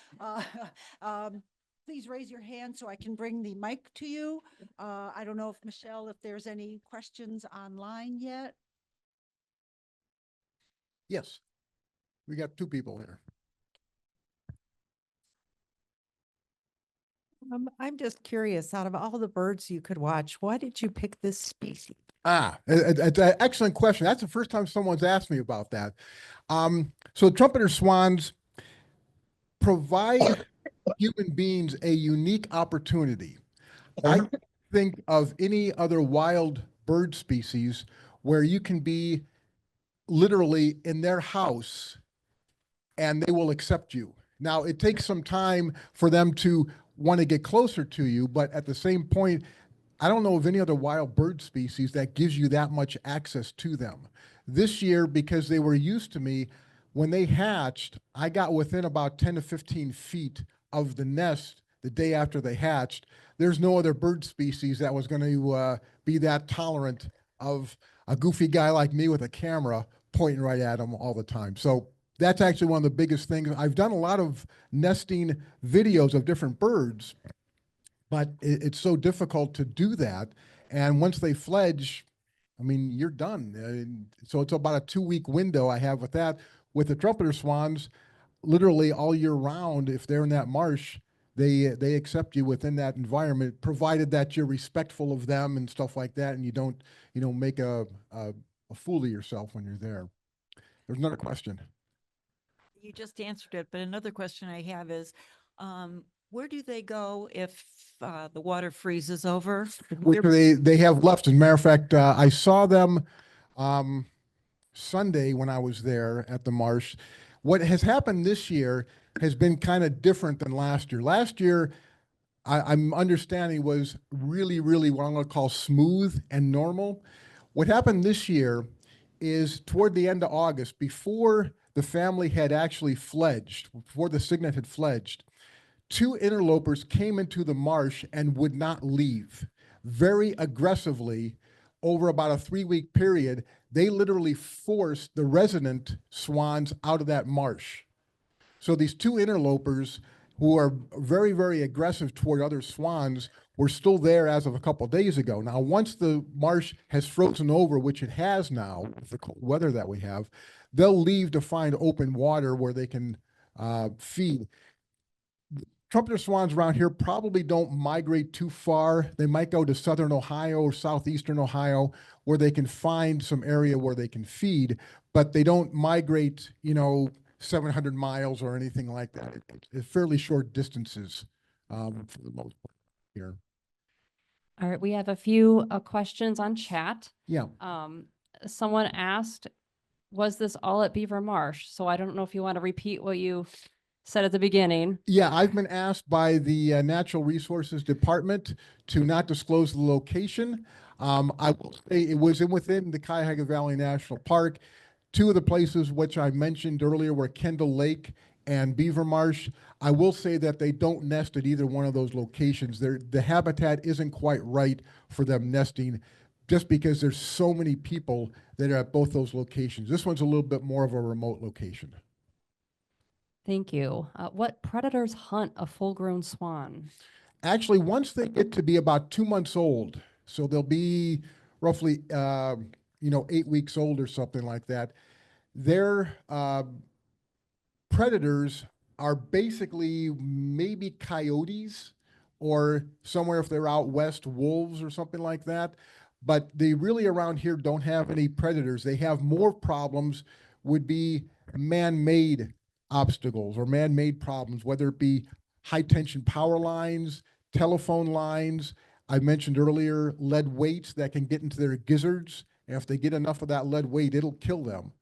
please raise your hand so I can bring the mic to you. I don't know if Michelle, if there's any questions online yet. Yes, we got 2 people here. I'm just curious, out of all the birds you could watch, why did you pick this species? It's an excellent question. That's the first time someone's asked me about that. So trumpeter swans provide human beings a unique opportunity. I can't think of any other wild bird species where you can be literally in their house and they will accept you. Now, it takes some time for them to want to get closer to you, but at the same point, I don't know of any other wild bird species that gives you that much access to them. This year, because they were used to me, when they hatched, I got within about 10 to 15 feet of the nest the day after they hatched. There's no other bird species that was going to be that tolerant of a goofy guy like me with a camera pointing right at them all the time. So that's actually one of the biggest things. I've done a lot of nesting videos of different birds, but it's so difficult to do that. And once they fledge, I mean, you're done. So it's about a 2-week window I have with that. With the trumpeter swans, literally all year round, if they're in that marsh, they accept you within that environment, provided that you're respectful of them and stuff like that, and you don't, make a fool of yourself when you're there. There's another question. You just answered it, but another question I have is, where do they go if the water freezes over? Which they have left. As a matter of fact, I saw them Sunday when I was there at the marsh. What has happened this year has been kind of different than last year. Last year, I'm understanding was really, really what I'm going to call smooth and normal. What happened this year is toward the end of August, before the family had actually fledged, before the cygnet had fledged, 2 interlopers came into the marsh and would not leave. Very aggressively, over about a 3-week period, they literally forced the resident swans out of that marsh. So these 2 interlopers, who are very, very aggressive toward other swans, were still there as of a couple of days ago. Now, once the marsh has frozen over, which it has now with the cold weather that we have, they'll leave to find open water where they can feed. Trumpeter swans around here probably don't migrate too far. They might go to southern Ohio or southeastern Ohio where they can find some area where they can feed, but they don't migrate, 700 miles or anything like that. It's fairly short distances for the most part here. All right, we have a few questions on chat. Yeah. Someone asked, was this all at Beaver Marsh? So I don't know if you want to repeat what you said at the beginning. Yeah, I've been asked by the Natural Resources Department to not disclose the location. I will say it was within the Cuyahoga Valley National Park. Two of the places which I mentioned earlier were Kendall Lake and Beaver Marsh. I will say that they don't nest at either one of those locations. The habitat isn't quite right for them nesting just because there's so many people that are at both those locations. This one's a little bit more of a remote location. Thank you. What predators hunt a full-grown swan? Actually, once they get to be about 2 months old, so they'll be roughly, 8 weeks old or something like that, their predators are basically maybe coyotes or somewhere if they're out west, wolves or something like that. But they really around here don't have any predators. They have more problems would be man-made obstacles or man-made problems, whether it be high tension power lines, telephone lines. I mentioned earlier lead weights that can get into their gizzards. And if they get enough of that lead weight, it'll kill them.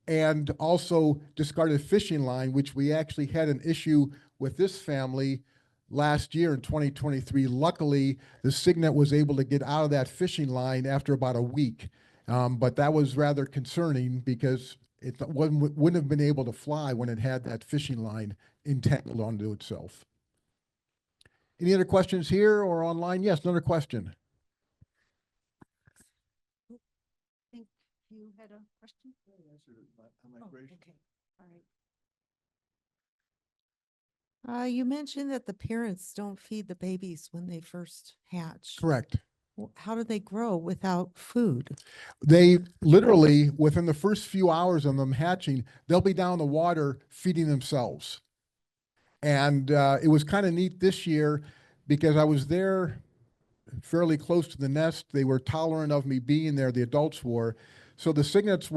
And also discarded fishing line, which we actually had an issue with this family last year in 2023. Luckily, the cygnet was able to get out of that fishing line after about a week. But that was rather concerning because it wouldn't have been able to fly when it had that fishing line entangled onto itself. Any other questions here or online? Yes, another question. I think you had a question? Oh, okay. All right. You mentioned that the parents don't feed the babies when they first hatch. Correct. How do they grow without food? They literally, within the first few hours of them hatching, they'll be down in the water feeding themselves. And it was kind of neat this year because I was there fairly close to the nest. They were tolerant of me being there, the adults were. So the cygnets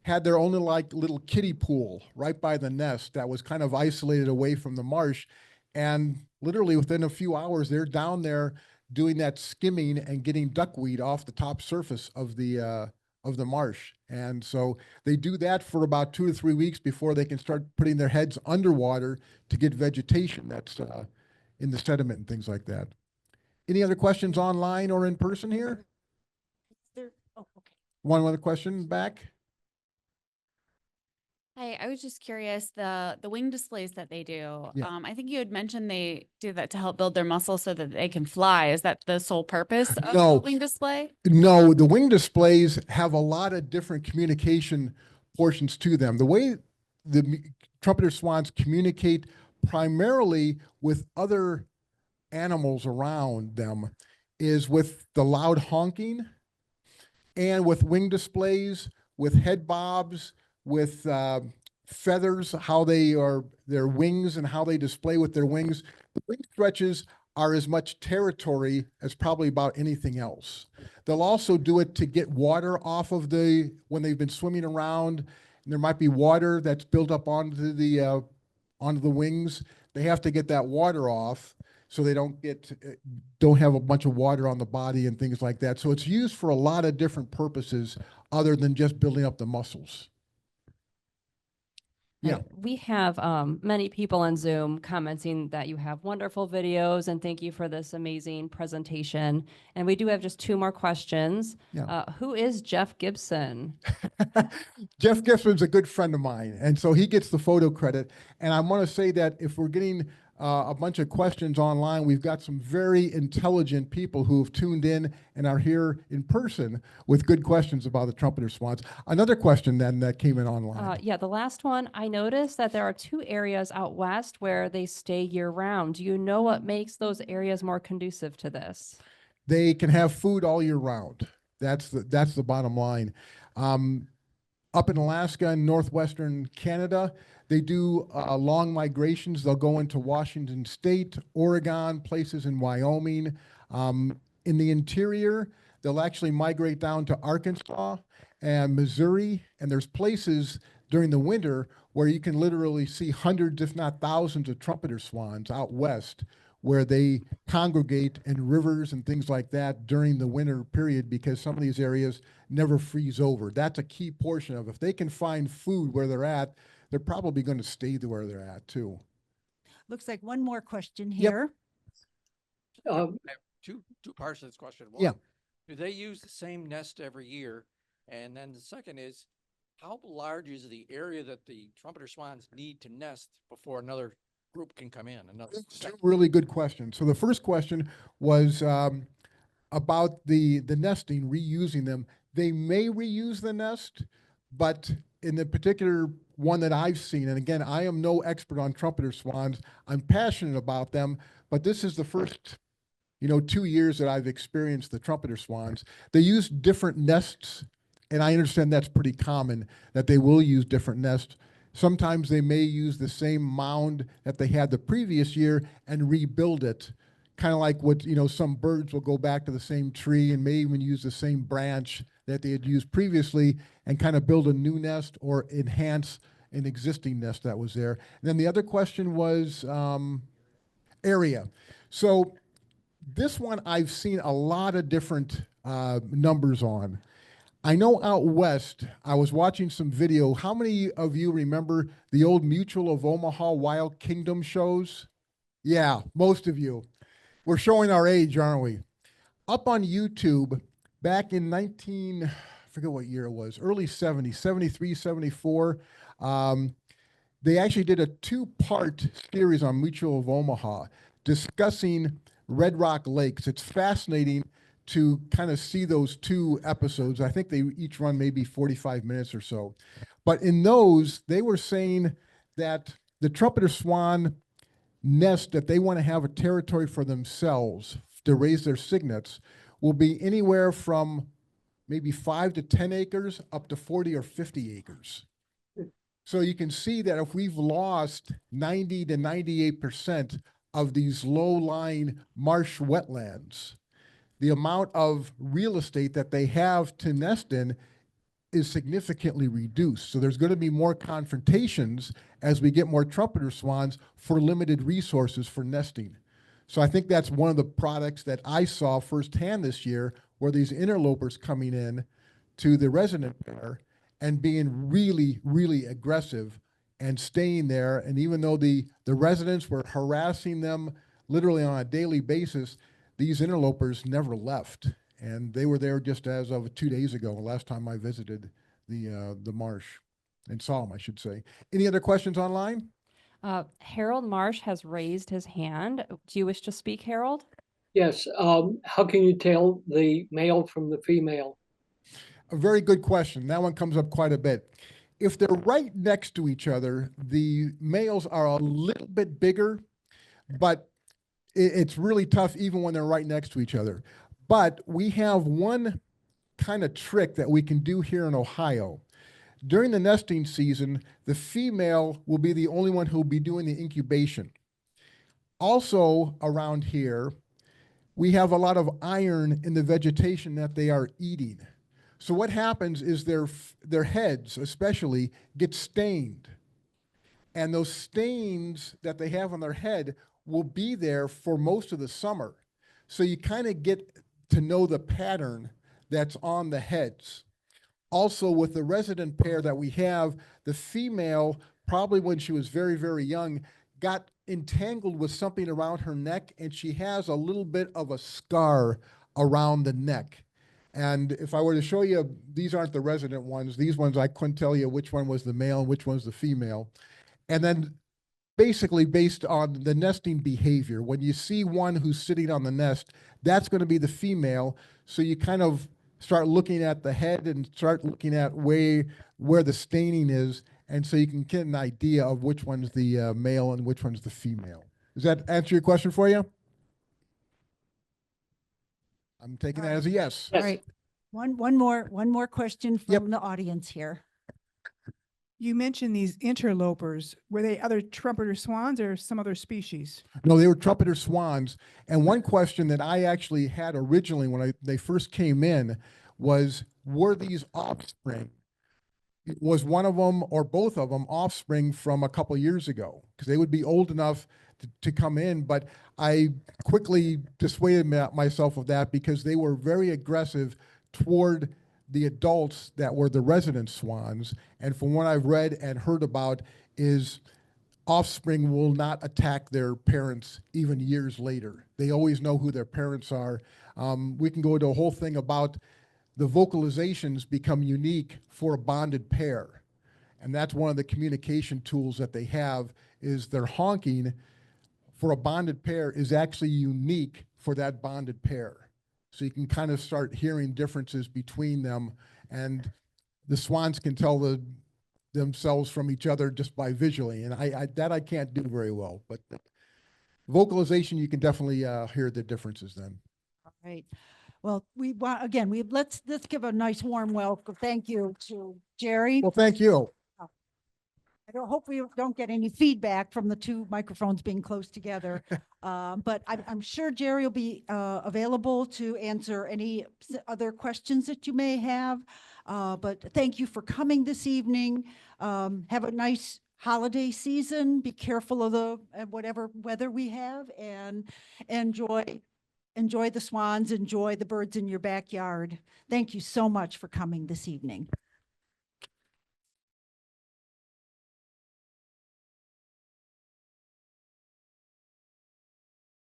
had their own little kiddie pool right by the nest that was kind of isolated away from the marsh. And literally within a few hours, they're down there doing that skimming and getting duckweed off the top surface of the marsh. And so they do that for about 2 to 3 weeks before they can start putting their heads underwater to get vegetation that's in the sediment and things like that. Any other questions online or in person here? Oh, okay. One other question back? Hi, I was just curious, the wing displays that they do, Yeah. I think you had mentioned they do that to help build their muscles so that they can fly. Is that the sole purpose of No. the wing display? No, the wing displays have a lot of different communication portions to them. The way the trumpeter swans communicate primarily with other animals around them is with the loud honking and with wing displays, with head bobs, with feathers, how their wings and how they display with their wings. The wing stretches are as much territory as probably about anything else. They'll also do it to get water off of when they've been swimming around, and there might be water that's built up onto the wings. They have to get that water off so they don't have a bunch of water on the body and things like that. So it's used for a lot of different purposes other than just building up the muscles. Yeah. We have many people on Zoom commenting that you have wonderful videos and thank you for this amazing presentation. And we do have just 2 more questions. Yeah. Who is Jeff Gibson? Jeff Gibson's a good friend of mine, and so he gets the photo credit. And I want to say that if we're getting a bunch of questions online. We've got some very intelligent people who have tuned in and are here in person with good questions about the trumpeter swans. Another question then that came in online. Yeah, the last one, I noticed that there are 2 areas out west where they stay year round. Do you know what makes those areas more conducive to this? They can have food all year round. That's the bottom line. Up in Alaska and northwestern Canada, they do long migrations. They'll go into Washington State, Oregon, places in Wyoming. In the interior, they'll actually migrate down to Arkansas and Missouri. And there's places during the winter where you can literally see hundreds, if not thousands, of trumpeter swans out west, where they congregate in rivers and things like that during the winter period, because some of these areas never freeze over. That's a key portion of it. If they can find food where they're at, they're probably going to stay where they're at too. Looks like one more question Yep. here. I have two parts of this question. Yeah. One, do they use the same nest every year? And then the second is, how large is the area that the trumpeter swans need to nest before another group can come in? Two really good questions. So the first question was about the nesting, reusing them. They may reuse the nest, but in the particular one that I've seen, and again, I am no expert on trumpeter swans. I'm passionate about them, but this is the first 2 years that I've experienced the trumpeter swans. They use different nests, and I understand that's pretty common, that they will use different nests. Sometimes they may use the same mound that they had the previous year and rebuild it. Kind of like what, some birds will go back to the same tree and may even use the same branch that they had used previously and kind of build a new nest or enhance an existing nest that was there. And then the other question was area. So this one I've seen a lot of different numbers on. I know out west, I was watching some video. How many of you remember the old Mutual of Omaha Wild Kingdom shows? Yeah, most of you. We're showing our age, aren't we? Up on YouTube, back in I forget what year it was, early 70s, 73, 74, they actually did a 2-part series on Mutual of Omaha discussing Red Rock Lakes. It's fascinating to kind of see those 2 episodes. I think they each run maybe 45 minutes or so. But in those, they were saying that the trumpeter swan nest, that they want to have a territory for themselves to raise their cygnets, will be anywhere from maybe 5 to 10 acres up to 40 or 50 acres. So you can see that if we've lost 90 to 98% of these low-lying marsh wetlands, the amount of real estate that they have to nest in is significantly reduced. So there's going to be more confrontations as we get more trumpeter swans for limited resources for nesting. So I think that's one of the products that I saw firsthand this year, where these interlopers coming in to the resident pair and being really, really aggressive and staying there. And even though the residents were harassing them literally on a daily basis, these interlopers never left. And they were there just as of 2 days ago, last time I visited the marsh and saw them, I should say. Any other questions online? Harold Marsh has raised his hand. Do you wish to speak, Harold? Yes. How can you tell the male from the female? A very good question. That one comes up quite a bit. If they're right next to each other, the males are a little bit bigger, but it's really tough even when they're right next to each other. But we have one kind of trick that we can do here in Ohio. During the nesting season, the female will be the only one who will be doing the incubation. Also around here, we have a lot of iron in the vegetation that they are eating. So what happens is their heads especially get stained. And those stains that they have on their head will be there for most of the summer. So you kind of get to know the pattern that's on the heads. Also, with the resident pair that we have, the female, probably when she was very, very young, got entangled with something around her neck, and she has a little bit of a scar around the neck. And if I were to show you, these aren't the resident ones. These ones, I couldn't tell you which one was the male and which one's the female. And then basically based on the nesting behavior. When you see one who's sitting on the nest, that's going to be the female. So you kind of start looking at the head and start looking at where the staining is, and so you can get an idea of which one's the male and which one's the female. Does that answer your question for you? I'm taking that as a yes. All right. One more question Yep. from the audience here. You mentioned these interlopers. Were they other trumpeter swans or some other species? No, they were trumpeter swans. And one question that I actually had originally when they first came in was, were these offspring? Was one of them or both of them offspring from a couple years ago? Because they would be old enough to come in, but I quickly dissuaded myself of that because they were very aggressive toward the adults that were the resident swans. And from what I've read and heard about is offspring will not attack their parents even years later. They always know who their parents are. We can go into a whole thing about the vocalizations become unique for a bonded pair. And that's one of the communication tools that they have is their honking for a bonded pair is actually unique for that bonded pair. So you can kind of start hearing differences between them, and the swans can tell themselves from each other just by visually. And I can't do very well, but vocalization, you can definitely hear the differences then. All right. Well, let's give a nice warm welcome. Thank you to Jerry. Well, thank you. I hope we don't get any feedback from the two microphones being close together. But I'm sure Jerry will be available to answer any other questions that you may have. But thank you for coming this evening. Have a nice holiday season. Be careful of the whatever weather we have, and enjoy the swans, enjoy the birds in your backyard. Thank you so much for coming this evening.